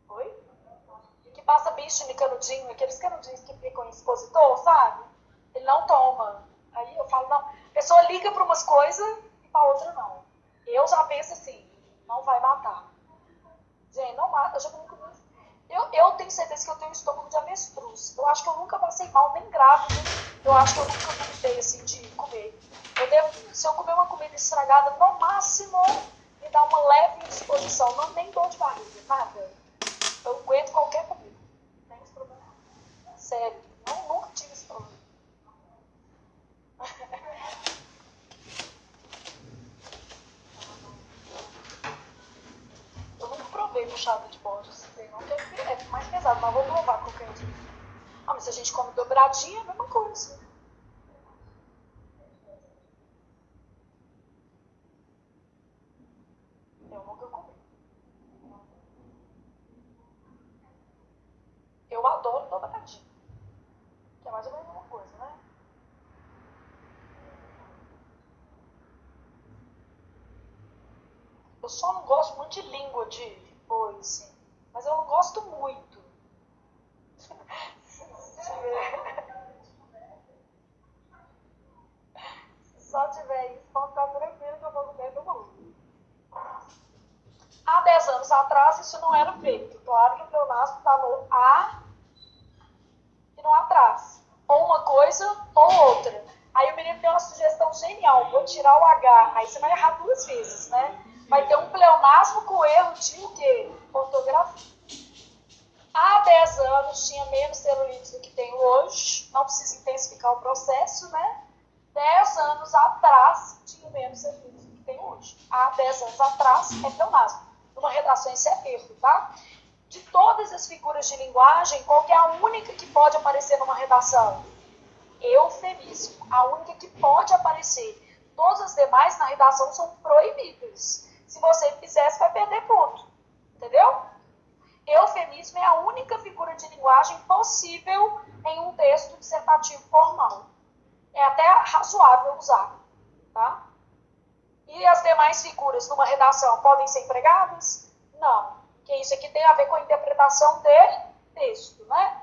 Oi? Que passa bicho no canudinho, aqueles canudinhos que ficam em expositor, sabe? Ele não toma. Aí eu falo, não. A pessoa liga para umas coisas e para outra não. Eu já penso assim, não vai matar. Gente, não mata, eu já comi isso. Eu tenho certeza que eu tenho um estômago de avestruz. Eu acho que eu nunca passei mal, nem grávida. Eu acho que eu nunca vomitei assim de comer. Se eu comer uma comida estragada, no máximo me dá uma leve indisposição. Não, nem dor de barriga, nada. Eu aguento qualquer comida. Não tem esse problema. Sério, nunca tive esse problema. Eu nunca provei puxada de bode. É mais pesado, mas vou provar qualquer dia. Ah, mas se a gente come dobradinha, é a mesma coisa. Eu nunca comi. Eu adoro dobradinha. Que é mais ou menos a mesma coisa, né? Eu só não gosto muito de língua de boi, assim. Mas eu não gosto muito. Se só tiver isso, pode ficar tranquilo que eu vou comer do mundo. Há 10 anos atrás, isso não era feito. Claro que o pleonasmo está no A e no atrás. Ou uma coisa ou outra. Aí o menino tem uma sugestão genial. Vou tirar o H. Aí você vai errar 2 vezes, né? Vai ter um pleonasmo com erro de o quê? Ortografia. Há 10 anos tinha menos celulites do que tem hoje. Não precisa intensificar o processo, né? 10 anos atrás tinha menos celulites do que tem hoje. Há 10 anos atrás é pleonasmo. Numa redação isso é erro, tá? De todas as figuras de linguagem, qual que é a única que pode aparecer numa redação? Eufemismo. A única que pode aparecer. Todas as demais na redação são proibidas. Se você fizer, você vai perder ponto. Entendeu? Eufemismo é a única figura de linguagem possível em um texto dissertativo formal. É até razoável usar. Tá? E as demais figuras numa redação podem ser empregadas? Não. Porque isso aqui tem a ver com a interpretação de texto, né?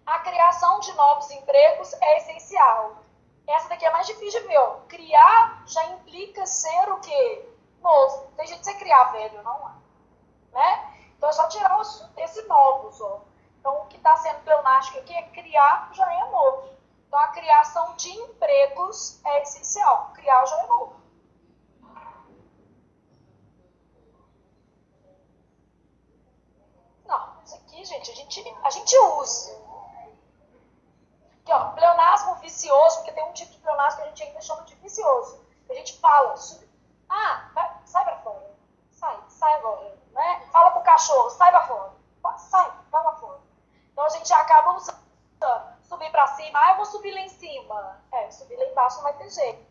A criação de novos empregos é essencial. Essa daqui é mais difícil de ver. Ó. Criar já implica ser o quê? Novo. Tem gente que você criar velho, não é? Né? Então é só tirar esse novos. Ó. Então o que está sendo pleonástico aqui é criar já é novo. Então a criação de empregos é essencial. Criar já é novo. Não, isso aqui, gente, a gente usa. Aqui, ó, pleonasmo vicioso, porque tem um tipo de pleonasmo que a gente ainda chama de vicioso. A gente fala, sai pra fora. Sai agora. Né? Fala pro cachorro, sai pra fora. subir lá em cima. Subir lá embaixo não vai ter jeito.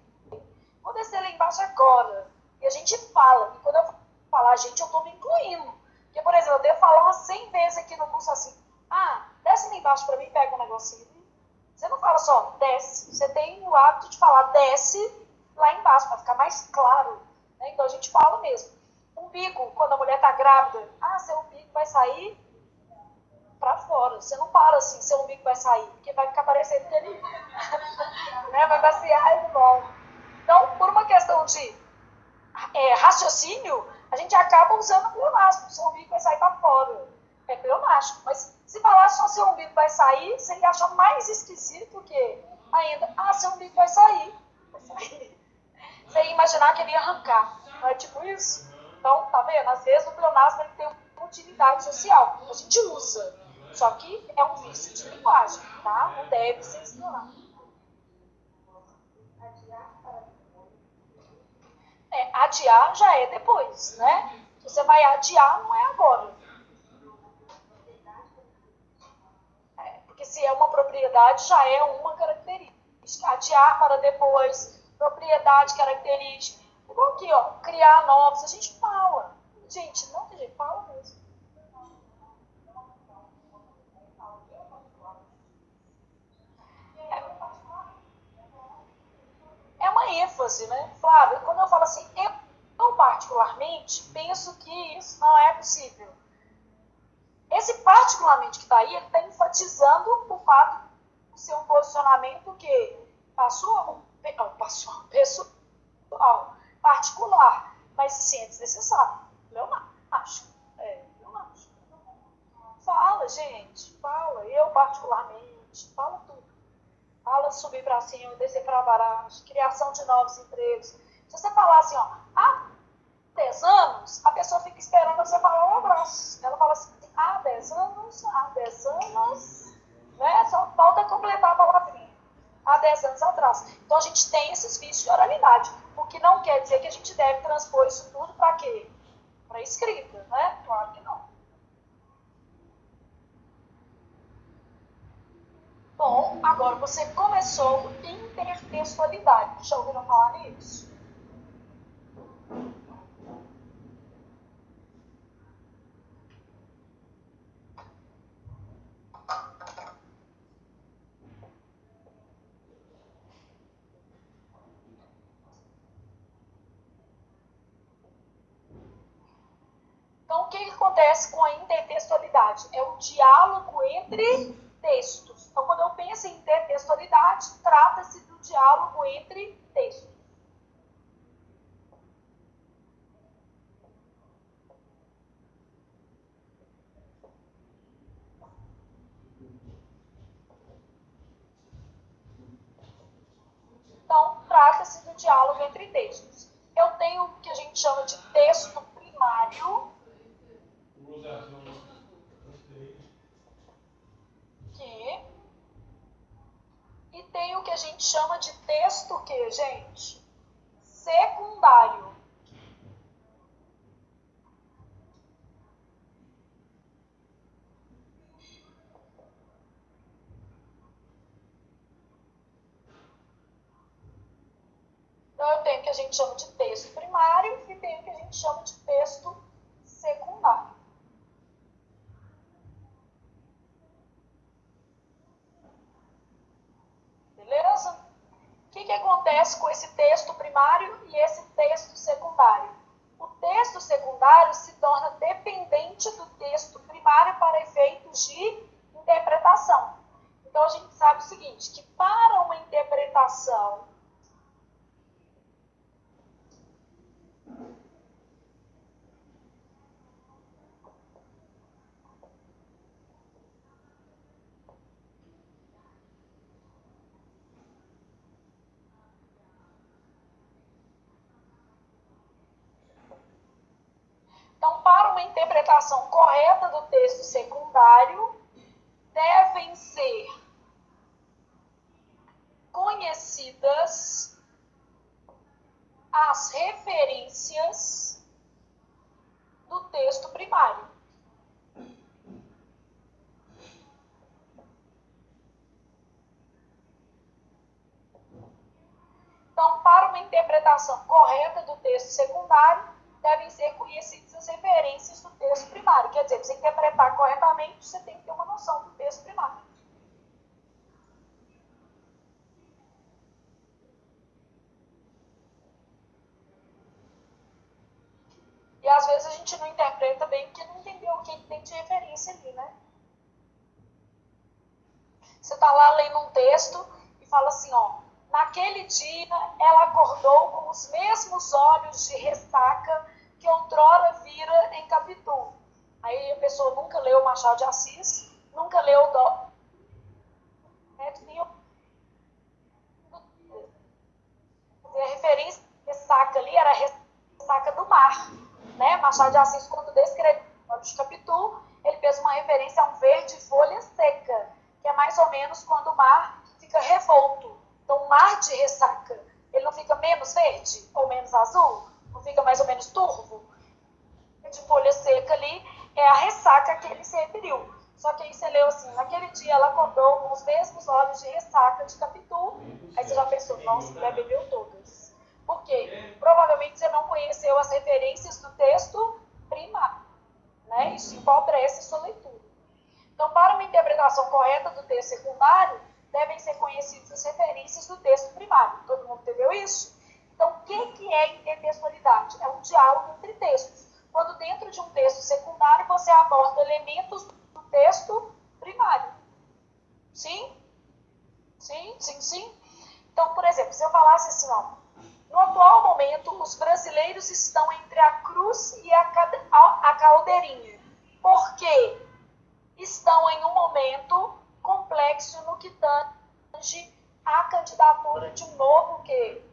Vou descer lá embaixo agora. E a gente fala. E quando eu falar, gente, eu tô me incluindo. Porque, por exemplo, eu devo falar umas 100 vezes aqui no curso assim, desce lá embaixo pra mim e pega um negocinho. Você não fala só, desce. Você tem o hábito de falar, desce lá embaixo, pra ficar mais claro. Né? Então a gente fala mesmo. Umbigo, quando a mulher tá grávida, seu umbigo vai sair pra fora. Você não fala assim, seu umbigo vai sair, porque vai ficar parecendo que ele né, vai passear e não volta. Então, por uma questão de raciocínio, a gente acaba usando pleonástico. Seu umbigo vai sair pra fora. É pleonástico. Mas se falar só seu umbigo vai sair, você ia achar mais esquisito que ainda, seu umbigo vai sair. Vai sair. Você ia imaginar que ele ia arrancar. Não é tipo isso? Então, tá vendo? Às vezes o pleonasmo ele tem uma utilidade social. A gente usa. Só que é um vício de linguagem, tá? Não deve ser explorado. Adiar já é depois, né? Se você vai adiar, não é agora. Porque se é uma propriedade, já é uma característica. Adiar para depois, propriedade característica. Igual aqui, ó, criar novos, a gente fala. Gente, não que a gente fala mesmo. É uma ênfase, né? Flávia, quando eu falo assim, eu particularmente penso que isso não é possível. Esse particularmente que está aí, ele está enfatizando o fato de ser um posicionamento que pessoal, particular, mas sim é desnecessário. Eu não acho. Eu não acho. Fala, gente, fala. Eu particularmente, fala tudo. Fala subir para cima, descer para baixo, criação de novos empregos. Se você falar assim, há 10 anos, a pessoa fica esperando você falar um abraço. Ela fala assim, há 10 anos, né? Só falta completar a palavrinha. Há 10 anos atrás. Então a gente tem esses vícios de oralidade. O que não quer dizer que a gente deve transpor isso tudo para quê? Para escrita, né? Claro que não. Bom, agora você começou intertextualidade. Já ouviram falar nisso? Então, o que acontece com a intertextualidade? É o diálogo entre textos. Então, quando eu penso em intertextualidade, trata-se do diálogo entre textos. Então, trata-se do diálogo entre textos. Eu tenho o que a gente chama de texto primário, e tem o que a gente chama de texto que, gente? Secundário. Então, eu tenho o que a gente chama de texto primário e tenho o que a gente chama de texto secundário. Beleza? O que acontece com esse texto primário e esse texto secundário? O texto secundário se torna dependente do texto primário para efeitos de interpretação. Então, a gente sabe o seguinte, que para uma interpretação Então, para uma interpretação correta do texto secundário, devem ser conhecidas as referências do texto primário. interpretação correta do texto secundário, devem ser conhecidas as referências do texto primário. Quer dizer, para você interpretar corretamente, você tem que ter uma noção do texto primário. E às vezes a gente não interpreta bem porque não entendeu o que tem de referência ali, né? Você está lá lendo um texto e fala assim, ó, naquele dia ela acordou com os mesmos olhos de ressaca que outrora vira em Capitu. Aí a pessoa nunca leu Machado de Assis, nunca leu Dó. A referência de ressaca ali era a ressaca do mar. Né? Machado de Assis, quando descreveu o olho de Capitu, ele fez uma referência a um verde folha seca, que é mais ou menos quando o mar fica revolto. Então, o mar de ressaca, ele não fica menos verde ou menos azul? Não fica mais ou menos turvo? De folha seca ali é a ressaca que ele se referiu. Só que aí você leu assim, naquele dia ela acordou com os mesmos olhos de ressaca de Capitu. Aí você já pensou, nossa, mulher bebeu todas. Por quê? Provavelmente você não conheceu as referências do texto primário. Né? Isso empobrece sua leitura. Então, para uma interpretação correta do texto secundário, devem ser conhecidas as referências do texto primário. Todo mundo entendeu isso? Então, o que é intertextualidade? É um diálogo entre textos. Quando dentro de um texto secundário você aborda elementos do texto primário. Sim? Sim, sim, sim. Então, por exemplo, se eu falasse assim, ó, no atual momento, os brasileiros estão entre a cruz e a caldeirinha. Por quê? Estão em um momento complexo no que tange a candidatura de um novo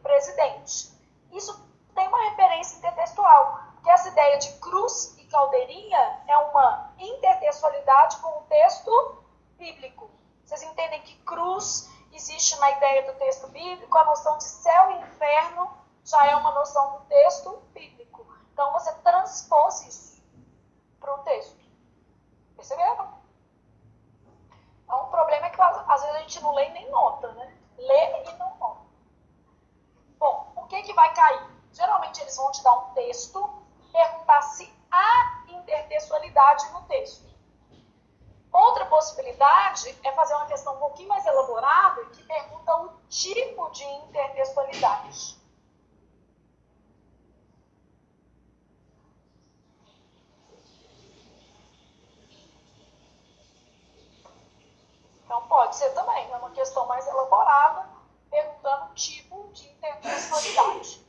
presidente. Isso tem uma referência intertextual, porque essa ideia de cruz e caldeirinha é uma intertextualidade com o texto bíblico. Vocês entendem que cruz existe na ideia do texto bíblico, a noção de céu e inferno já é uma noção do texto bíblico. Então você transpôs isso para o texto. Perceberam? Então, o problema é que às vezes a gente não lê e nem nota, né? Lê e não nota. Bom, o que vai cair? Geralmente eles vão te dar um texto, perguntar se há intertextualidade no texto. Outra possibilidade é fazer uma questão um pouquinho mais elaborada que pergunta o tipo de intertextualidade. Então pode ser também, é uma questão mais elaborada, perguntando o tipo de intertextualidade.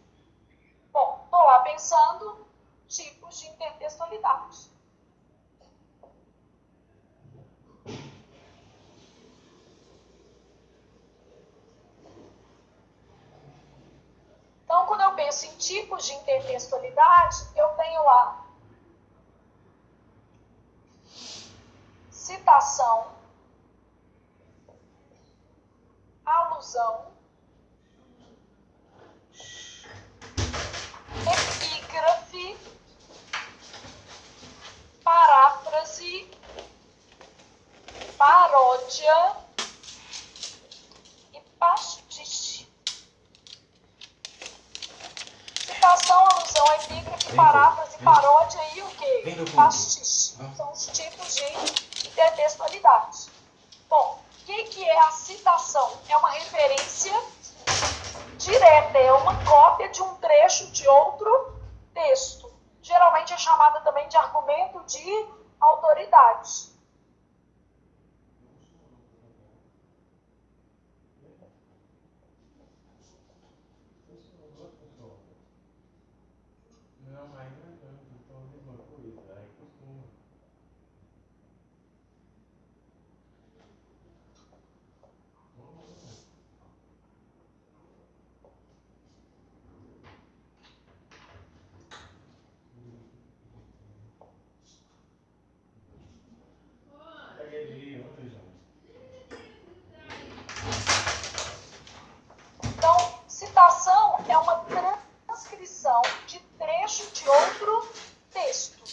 Bom, estou lá pensando tipos de intertextualidade. Então, quando eu penso em tipos de intertextualidade, eu tenho lá citação, alusão, epígrafe, paráfrase, paródia e pastiche. Citação, alusão, epígrafe, paráfrase, paródia e o quê? Pastiche. São os tipos de intertextualidade. Bom, o que é a citação? É uma referência direta, é uma cópia de um trecho de outro texto. Geralmente é chamada também de argumento de autoridade. Então, citação é uma transcrição de trecho de outro texto.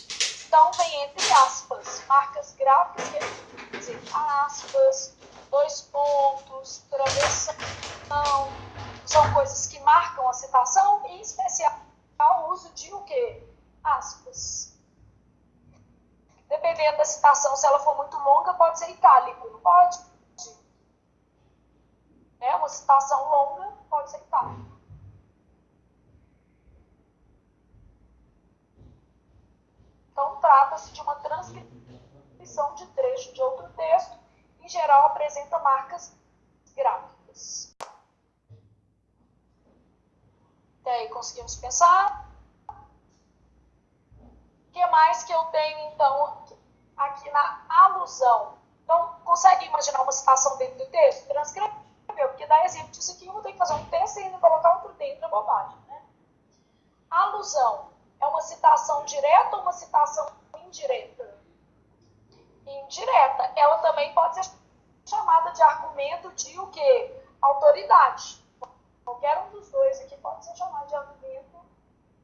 Então, vem entre aspas, marcas gráficas, quer dizer, aspas, dois pontos, travessão, são coisas que marcam a citação. aspas. Dependendo da citação, se ela for muito longa, pode ser itálico, não pode? Uma citação longa pode ser itálico. Então, trata-se de uma transcrição de trecho de outro texto, em geral apresenta marcas gráficas. Até aí conseguimos pensar? O que mais que eu tenho, então, aqui na alusão? Então, consegue imaginar uma citação dentro do texto? Transcreveu, porque dá exemplo disso aqui, eu vou ter que fazer um texto e ainda colocar outro dentro, é bobagem, né? Alusão é uma citação direta ou uma citação indireta? Indireta. Ela também pode ser chamada de argumento de o quê? Autoridade. Qualquer um dos dois aqui pode ser chamado de argumento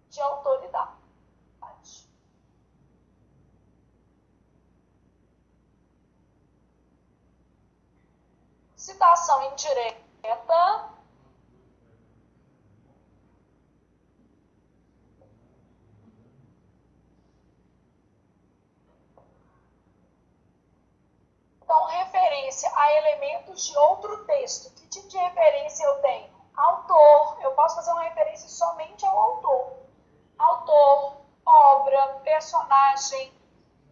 de autoridade. Citação indireta. Então, referência a elementos de outro texto. Que tipo de referência eu tenho? Autor. Eu posso fazer uma referência somente ao autor. Autor, obra, personagem.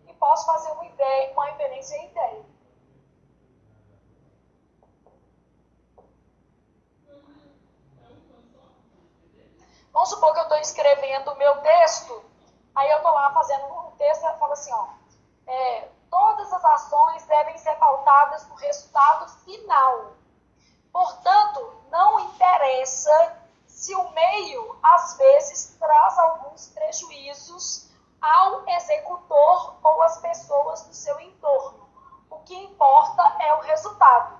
E posso fazer uma referência à ideia. Vamos supor que eu estou escrevendo o meu texto, aí eu estou lá fazendo um texto e ela fala assim, todas as ações devem ser pautadas no resultado final. Portanto, não interessa se o meio, às vezes, traz alguns prejuízos ao executor ou às pessoas do seu entorno. O que importa é o resultado.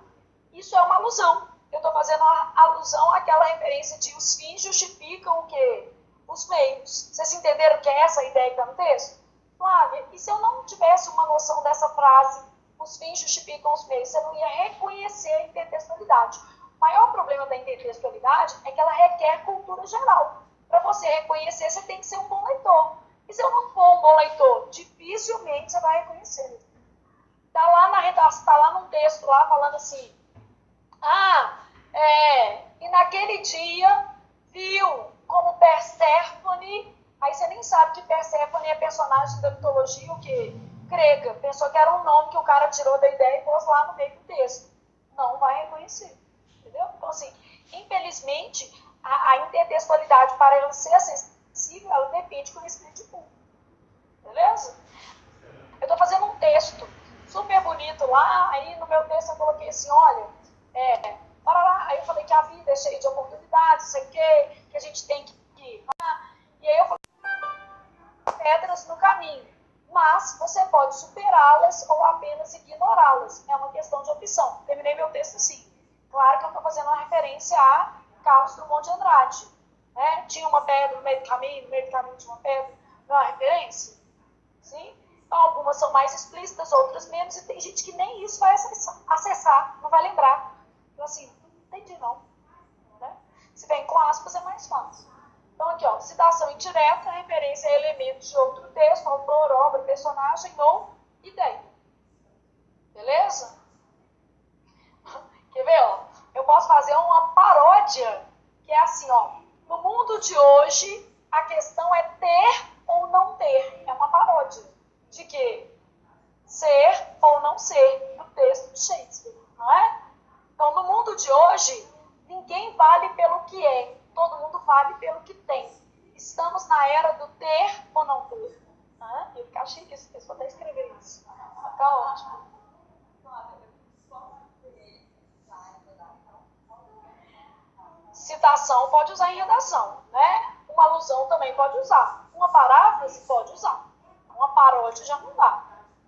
Isso é uma alusão. Eu estou fazendo uma alusão àquela referência de os fins justificam o quê? Os meios. Vocês entenderam o que é essa ideia que está no texto? Flávia, e se eu não tivesse uma noção dessa frase, os fins justificam os meios, você não ia reconhecer a intertextualidade. O maior problema da intertextualidade é que ela requer cultura geral. Para você reconhecer, você tem que ser um bom leitor. E se eu não for um bom leitor, dificilmente você vai reconhecer. Está lá na redação, está lá num texto lá falando assim, e naquele dia viu como Perséfone, aí você nem sabe que Perséfone é personagem da mitologia, o quê? Grega. Pensou que era um nome que o cara tirou da ideia e pôs lá no meio do texto. Não vai reconhecer. Entendeu? Então, assim, infelizmente, a intertextualidade, para ela ser acessível, ela depende de conhecimento de público. Beleza? Eu estou fazendo um texto super bonito lá, aí no meu texto eu coloquei assim, olha, aí eu falei que a vida é cheia de oportunidades, sei o quê, que a gente tem que ir. E aí eu falei pedras no caminho, mas você pode superá-las ou apenas ignorá-las. É uma questão de opção. Terminei meu texto assim. Claro que eu estou fazendo uma referência a Carlos Drummond de Andrade. Né? Tinha uma pedra no meio do caminho tinha uma pedra. Não é uma referência? Sim? Então, algumas são mais explícitas, outras menos, e tem gente que nem isso vai acessar, não vai lembrar. Então, assim, não entendi não. Né? Se vem com aspas, é mais fácil. Então, aqui, citação indireta, referência a elementos de outro texto, autor, obra, personagem ou ideia. Beleza? Quer ver, Eu posso fazer uma paródia, que é assim, no mundo de hoje, a questão é ter ou não ter. É uma paródia. De quê? Ser ou não ser, no texto de Shakespeare, não é? Então, no mundo de hoje, ninguém vale pelo que é, todo mundo vale pelo que tem. Estamos na era do ter ou não ter. Eu fico achando que eu vou até escrever isso. Tá ótimo. Citação pode usar em redação, né? Uma alusão também pode usar. Uma paráfrase pode usar. Uma paródia já não dá.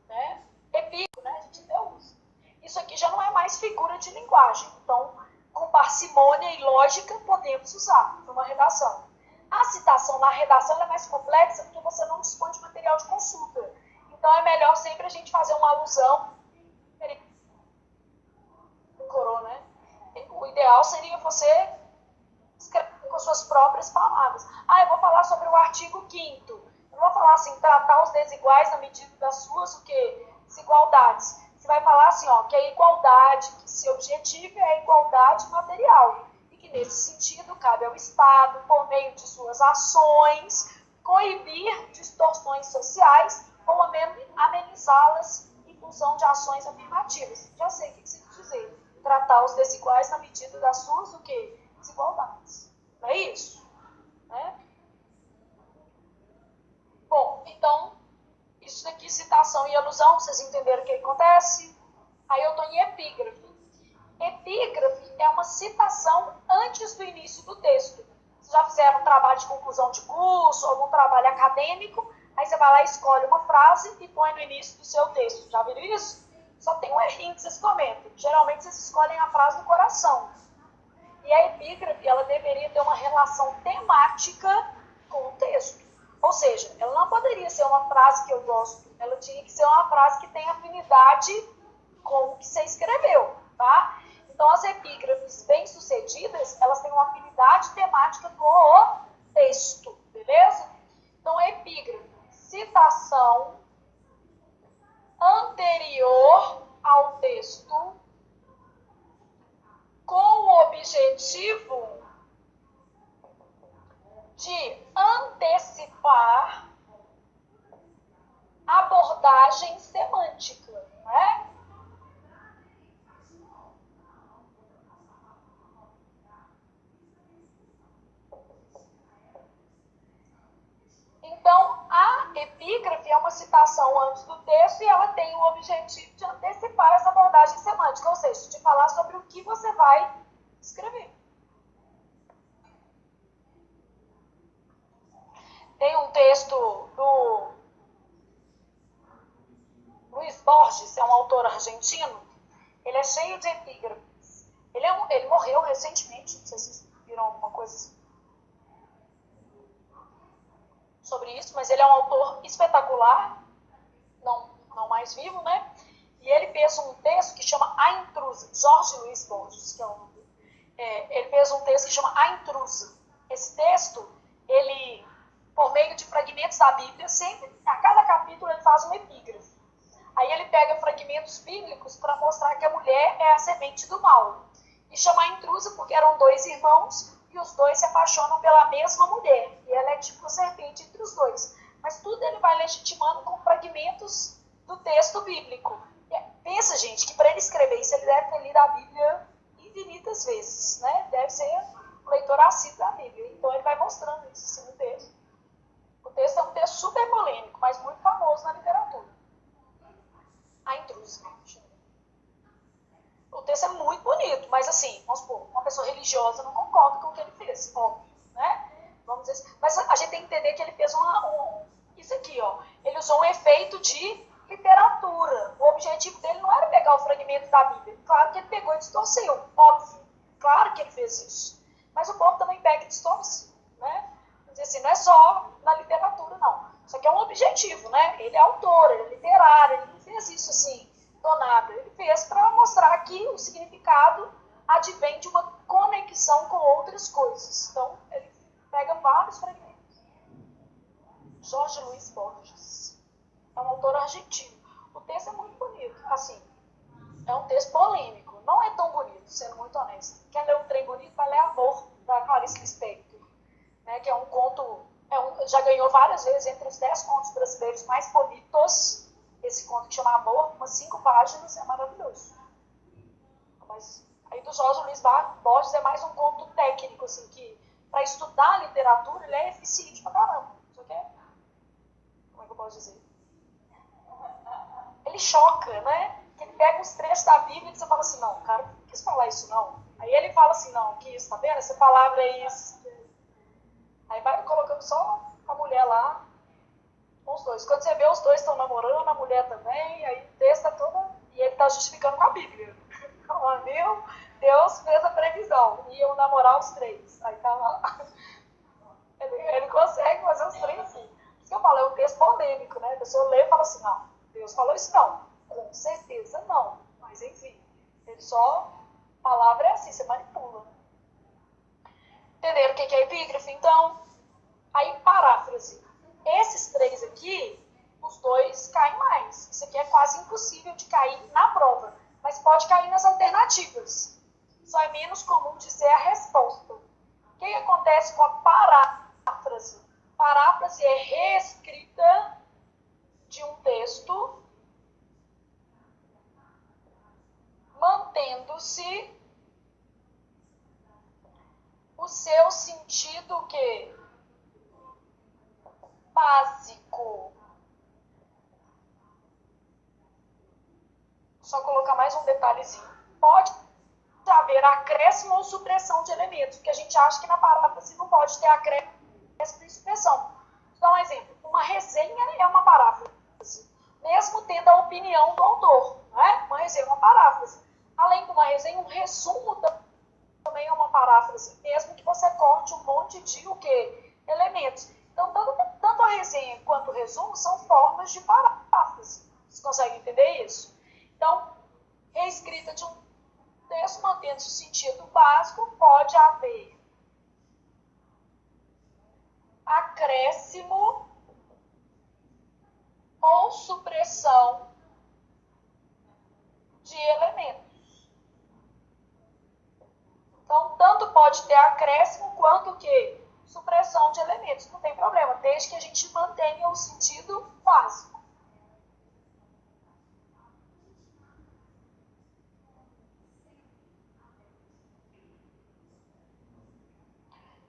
Né? Epígrafe, né? A gente até usa. Isso aqui já não é mais figura de linguagem. Então, com parcimônia e lógica, podemos usar numa redação. A citação na redação é mais complexa porque você não dispõe de material de consulta. Então, é melhor sempre a gente fazer uma alusão. Né? O ideal seria você escrever com suas próprias palavras. Eu vou falar sobre o artigo 5º. Eu não vai falar assim, tratar os desiguais na medida das suas, o quê? Desigualdades. Você vai falar assim, ó, que a igualdade, que seu objetivo é a igualdade material. E que nesse sentido cabe ao Estado, por meio de suas ações, coibir distorções sociais ou amenizá-las em função de ações afirmativas. Já sei o que isso quer dizer. Tratar os desiguais na medida das suas, o quê? Desigualdades. Não é isso? Né? Bom, então, isso daqui, citação e alusão, vocês entenderam o que acontece? Aí eu estou em epígrafe. Epígrafe é uma citação antes do início do texto. Vocês já fizeram um trabalho de conclusão de curso, algum trabalho acadêmico, aí você vai lá e escolhe uma frase e põe no início do seu texto. Já viram isso? Só tem um errinho que vocês comentam. Geralmente vocês escolhem a frase do coração. E a epígrafe, ela deveria ter uma relação temática com o texto. Ou seja, ela não poderia ser uma frase que eu gosto, ela tinha que ser uma frase que tem afinidade com o que você escreveu, tá? Então, as epígrafes bem-sucedidas, elas têm uma afinidade temática com o texto, beleza? Então, epígrafe, citação anterior ao texto com o objetivo de antecipar abordagem semântica, né? Então, a epígrafe é uma citação antes do texto e ela tem o objetivo de antecipar essa abordagem semântica, ou seja, de falar sobre o que você vai escrever. Tem um texto do Luiz Borges, é um autor argentino, ele é cheio de epígrafes. Ele morreu recentemente, não sei se vocês viram alguma coisa sobre isso, mas ele é um autor espetacular, não mais vivo, né? E ele fez um texto que chama A Intrusa, Jorge Luiz Borges, que é o nome dele. Ele fez um texto que chama A Intrusa. Esse texto, ele, por meio de fragmentos da Bíblia, sempre, a cada capítulo ele faz uma epígrafe. Aí ele pega fragmentos bíblicos para mostrar que a mulher é a semente do mal. E chama A Intrusa porque eram dois irmãos e os dois se apaixonam pela mesma mulher. E ela é tipo a serpente entre os dois. Mas tudo ele vai legitimando com fragmentos do texto bíblico. Pensa, gente, que para ele escrever isso, ele deve ter lido a Bíblia infinitas vezes, né? Deve ser um leitor assíduo da Bíblia. Então ele vai mostrando isso assim, no texto. O texto é um texto super polêmico, mas muito famoso na literatura. A Intrusa. O texto é muito bonito, mas assim, vamos supor, uma pessoa religiosa não concorda com o que ele fez, óbvio, né? Vamos dizer assim. Mas a gente tem que entender que ele fez isso aqui, ó. Ele usou um efeito de literatura. O objetivo dele não era pegar o fragmento da Bíblia. Claro que ele pegou e distorceu, óbvio. Claro que ele fez isso. Mas o povo também pega e distorce, né? Vamos dizer assim, não é só na literatura, não. Isso aqui é um objetivo, né? Ele é autor, ele é literário, ele não fez isso assim, do nada. Ele fez para mostrar que o significado advém de uma conexão com outras coisas. Então, ele pega vários fragmentos. Jorge Luiz Borges. É um autor argentino. O texto é muito bonito. Assim, é um texto polêmico. Não é tão bonito, sendo muito honesto. Quer ler um trem bonito, vai ler Amor, da Clarice Lispector. Né, que é um conto... já ganhou várias vezes entre os 10 contos brasileiros mais bonitos. Esse conto que chama Amor, umas 5 páginas, é maravilhoso. Mas aí do Jorge Luiz Borges é mais um conto técnico, assim, que para estudar literatura ele é eficiente pra caramba. Só que como é que eu posso dizer? Ele choca, né? Ele pega uns trechos da Bíblia e você fala assim, não, o cara não quis falar isso não. Aí ele fala assim, não, que isso, tá vendo? Essa palavra é isso. Aí vai colocando só a mulher lá, com os dois. Quando você vê, os dois estão namorando, a mulher também, aí o texto tá todo... E ele tá justificando com a Bíblia. Viu? Deus fez a previsão. Iam namorar os 3. Aí tá lá. Ele consegue fazer os 3 sim. Por isso que eu falo, é um texto polêmico, né? A pessoa lê e fala assim, não, Deus falou isso não. Com certeza não. Mas enfim, ele só... A palavra é assim, você manipula. Entenderam o que é epígrafe? Então, aí paráfrase. Esses 3 mantendo-se o seu sentido o quê? Básico. Só colocar mais um detalhezinho. Pode haver acréscimo ou supressão de elementos, porque a gente acha que na paráfrase não pode ter acréscimo e supressão. Vou dar um exemplo. Uma resenha é uma paráfrase, mesmo tendo a opinião do autor. Não é? Uma resenha é uma paráfrase. Além de uma resenha, um resumo também é uma paráfrase, mesmo que você corte um monte de o quê? Elementos. Então, tanto a resenha quanto o resumo são formas de paráfrase. Vocês conseguem entender isso? Então, reescrita de um texto mantendo-se o sentido básico, pode haver acréscimo ou supressão de elementos. Então, tanto pode ter acréscimo quanto que supressão de elementos. Não tem problema, desde que a gente mantenha o sentido básico.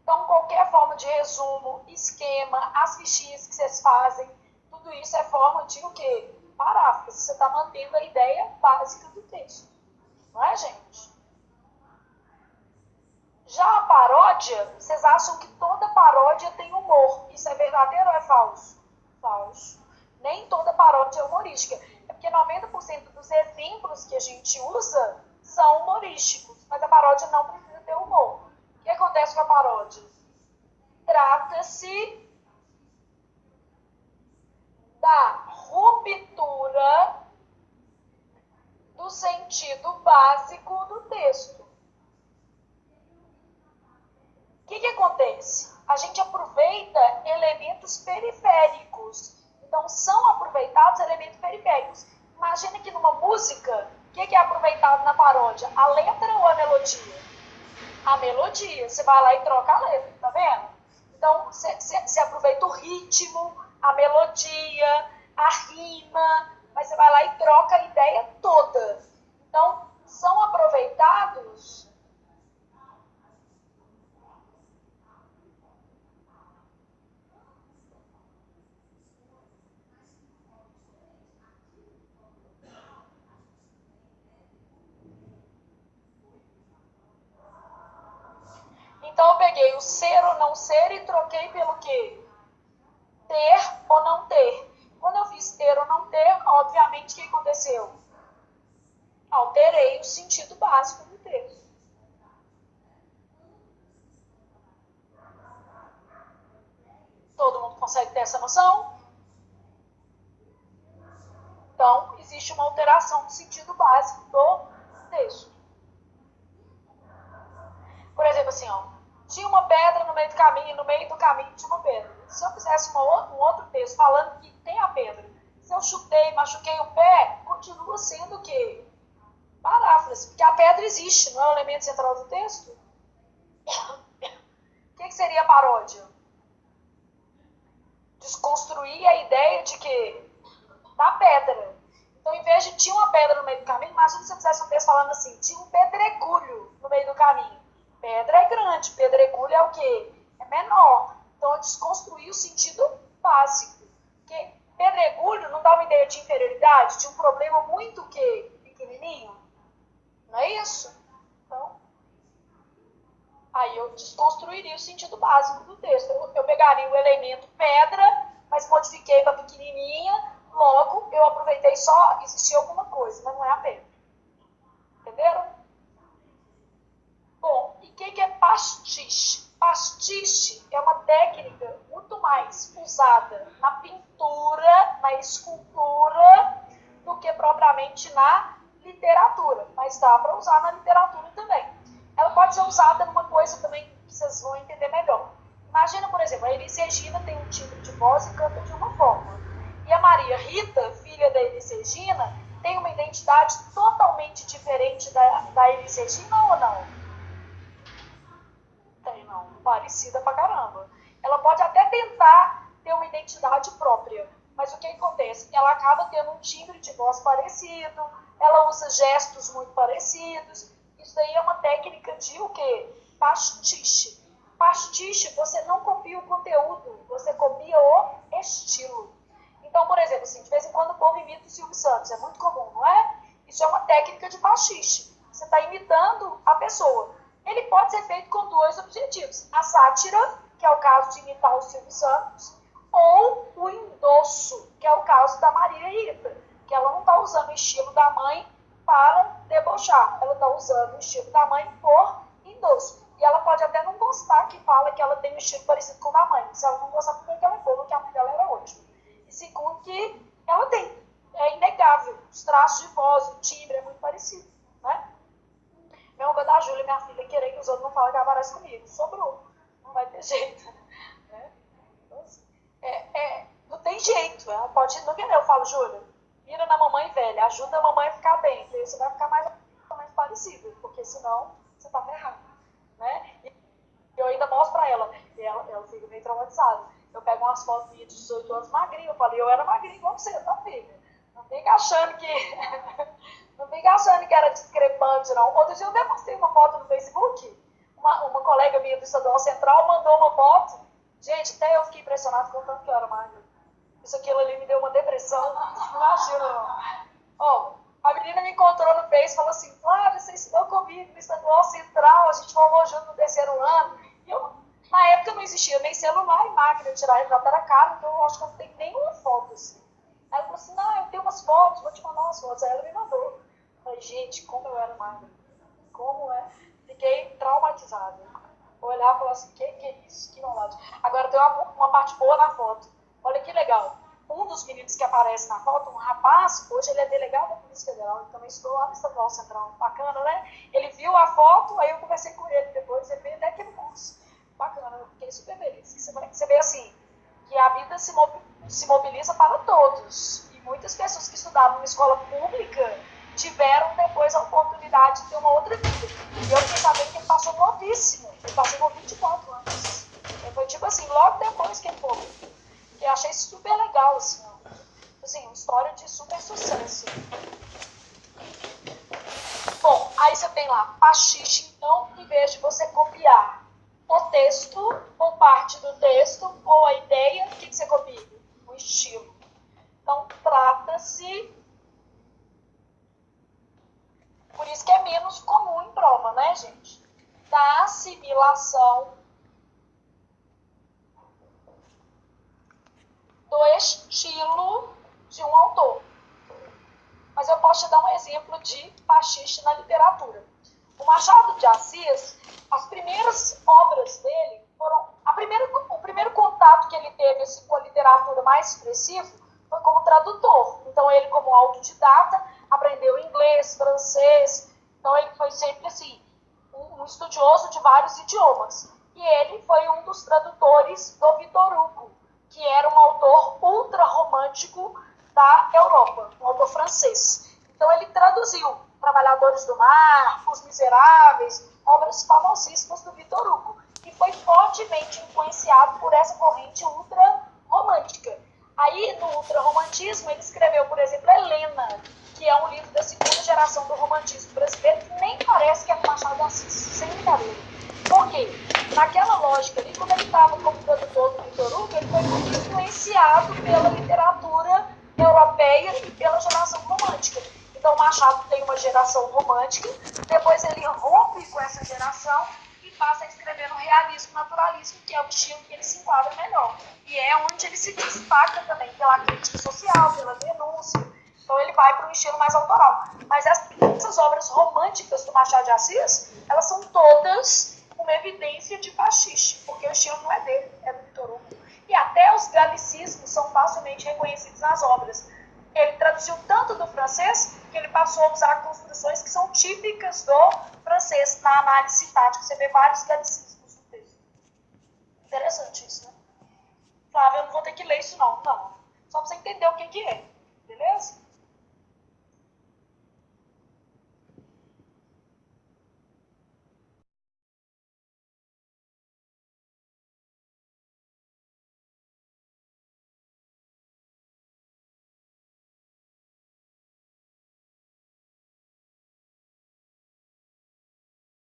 Então, qualquer forma de resumo, esquema, as fichinhas que vocês fazem, tudo isso é forma de o quê? Paráfrase. Você está mantendo a ideia básica do texto. Não é, gente? Já a paródia, vocês acham que toda paródia tem humor. Isso é verdadeiro ou é falso? Falso. Nem toda paródia é humorística. É porque 90% dos exemplos que a gente usa são humorísticos. Mas a paródia não precisa ter humor. O que acontece com a paródia? Trata-se da ruptura do sentido básico do texto. O que acontece? A gente aproveita elementos periféricos. Então, são aproveitados elementos periféricos. Imagina que numa música, o que é aproveitado na paródia? A letra ou a melodia? A melodia. Você vai lá e troca a letra, tá vendo? Então, você aproveita o ritmo, a melodia, a rima, mas você vai lá e troca a ideia toda. Então, são aproveitados Então, eu peguei o ser ou não ser e troquei pelo quê? Ter ou não ter. Quando eu fiz ter ou não ter, obviamente, o que aconteceu? Alterei o sentido básico do texto. Todo mundo consegue ter essa noção? Então, existe uma alteração do sentido básico do texto. Por exemplo, assim, ó, tinha uma pedra no meio do caminho, no meio do caminho tinha uma pedra. Se eu fizesse um outro texto falando que tem a pedra, se eu chutei, machuquei o pé, continua sendo o quê? Paráfrase, porque a pedra existe, não é o elemento central do texto? O que seria paródia? Desconstruir a ideia de que da pedra. Então, em vez de tinha uma pedra no meio do caminho, imagina se eu fizesse um texto falando assim, tinha um pedregulho no meio do caminho. Pedra é grande, pedregulho é o quê? É menor. Então, eu desconstruí o sentido básico. Porque pedregulho não dá uma ideia de inferioridade, de um problema muito quê? Pequenininho. Não é isso? Então, aí eu desconstruiria o sentido básico do texto. Eu pegaria o elemento pedra, mas modifiquei para pequenininha, logo eu aproveitei só, existia alguma coisa, mas não é a pedra. Entenderam? Bom, e o que é pastiche? Pastiche é uma técnica muito mais usada na pintura, na escultura, do que propriamente na literatura. Mas dá para usar na literatura também. Ela pode ser usada numa coisa também que vocês vão entender melhor. Imagina, por exemplo, a Elis Regina tem um timbre de voz e canta de uma forma. E a Maria Rita, filha da Elis Regina, tem uma identidade totalmente diferente da Elis Regina ou não? Tem, não. Parecida pra caramba. Ela pode até tentar ter uma identidade própria, mas o que acontece? Ela acaba tendo um timbre de voz parecido, ela usa gestos muito parecidos, Isso daí é uma técnica de o quê? Pastiche. Pastiche, você não copia o conteúdo, você copia o estilo. Então, por exemplo, assim, de vez em quando o povo imita o Silvio Santos, é muito comum, não é? Isso é uma técnica de pastiche. Você está imitando a pessoa. Ele pode ser feito com dois objetivos. A sátira, que é o caso de imitar o Silvio Santos, ou o endosso, que é o caso da Maria Rita, que ela não está usando o estilo da mãe para debochar, ela está usando o estilo da mãe por endosso. E ela pode até não gostar que fala que ela tem um estilo parecido com o da mãe. Se ela não gostar, porque ela é boa, porque a mãe dela era ótima. E segundo, que ela tem. É inegável. Os traços de voz, o timbre é muito parecido. Né? Mesmo coisa da Júlia, minha filha, querer que os outros não falem que ela parece comigo. Sobrou. Não vai ter jeito. Né? Então, não tem jeito. Ela pode não querer. Eu falo, Júlia, mira na mamãe velha, ajuda a mamãe a ficar bem. Porque você vai ficar mais parecido. Porque senão você tá ferrado. Né? E eu ainda mostro pra ela. E ela fica meio traumatizada. Eu pego umas fotos minhas de 18 anos magrinha. Eu falei, eu era magrinha igual você, tá, filha? Não fica achando que... não fica achando que era discrepante, não. Outro dia eu demonstrei uma foto no Facebook. Uma colega minha do Estadual Central mandou uma foto. Gente, até eu fiquei impressionado com o tanto que eu era magra. Isso aquilo ali me deu uma depressão. Não imagina, não. Ó, a menina me encontrou no Face e falou assim, Flávia, você estudou comigo no Estadual Central, a gente formou junto no terceiro ano. E eu, na época não existia nem celular e máquina de tirar retrato era caro, então eu acho que eu não tenho nenhuma foto assim. Ela falou assim, não, eu tenho umas fotos, vou te mandar umas fotos. Aí ela me mandou. Eu falei, gente, como eu era magra. Como é? Fiquei traumatizada. Olhar e falar assim, que é isso? Que maldade. Agora tem uma parte boa na foto. Olha que legal. Um dos meninos que aparece na foto, um rapaz, hoje ele é delegado da Polícia Federal, ele também estudou lá no Estadual Central. Bacana, né? Ele viu a foto, aí eu conversei com ele depois, ele veio até aqui no curso. Bacana, eu fiquei super feliz. Você vê assim, que a vida se mobiliza para todos. E muitas pessoas que estudavam numa escola pública tiveram depois a oportunidade de ter uma outra vida. E eu fiquei sabendo que ele passou novíssimo. Ele passou com 24 anos. Ele foi tipo assim, logo depois que ele formou. E eu achei super legal, assim, uma história de super sucesso. Bom, aí você tem lá, pastiche, então, em vez de você copiar o texto, ou parte do texto, ou a ideia, o que você copia? O estilo. Então, trata-se... Por isso que é menos comum em prova, né, gente? Da assimilação do estilo de um autor. Mas eu posso te dar um exemplo de pastiche na literatura. O Machado de Assis, as primeiras obras dele foram... O primeiro contato que ele teve assim, com a literatura mais expressiva foi como tradutor. Então ele, como autodidata, aprendeu inglês, francês. Então ele foi sempre assim, um estudioso de vários idiomas. E ele foi um dos tradutores do Victor Hugo, que era um autor ultra-romântico da Europa, um autor francês. Então ele traduziu Trabalhadores do Mar, Os Miseráveis, obras famosíssimas do Victor Hugo, e foi fortemente influenciado por essa corrente ultra-romântica. Aí, no ultra-romantismo, ele escreveu, por exemplo, Helena, que é um livro da segunda geração do romantismo brasileiro, que nem parece que é do Machado de Assis, sem brincadeira. Por quê? Naquela lógica ali, como ele estava como tradutor do Victor Hugo, ele foi muito influenciado pela literatura europeia e pela geração romântica. Então, Machado tem uma geração romântica, depois ele rompe com essa geração e passa a escrever no realismo, naturalismo, que é o estilo que ele se enquadra melhor. E é onde ele se destaca também pela crítica social, pela denúncia. Então, ele vai para um estilo mais autoral. Mas essas obras românticas do Machado de Assis, elas são todas uma evidência de pastiche, porque o estilo não é dele, é do Victor Hugo. E até os galicismos são facilmente reconhecidos nas obras. Ele traduziu tanto do francês que ele passou a usar construções que são típicas do francês na análise sintática. Você vê vários galicismos no texto. Interessante isso, né? Flávia, eu não vou ter que ler isso não. Não. Só para você entender o que é.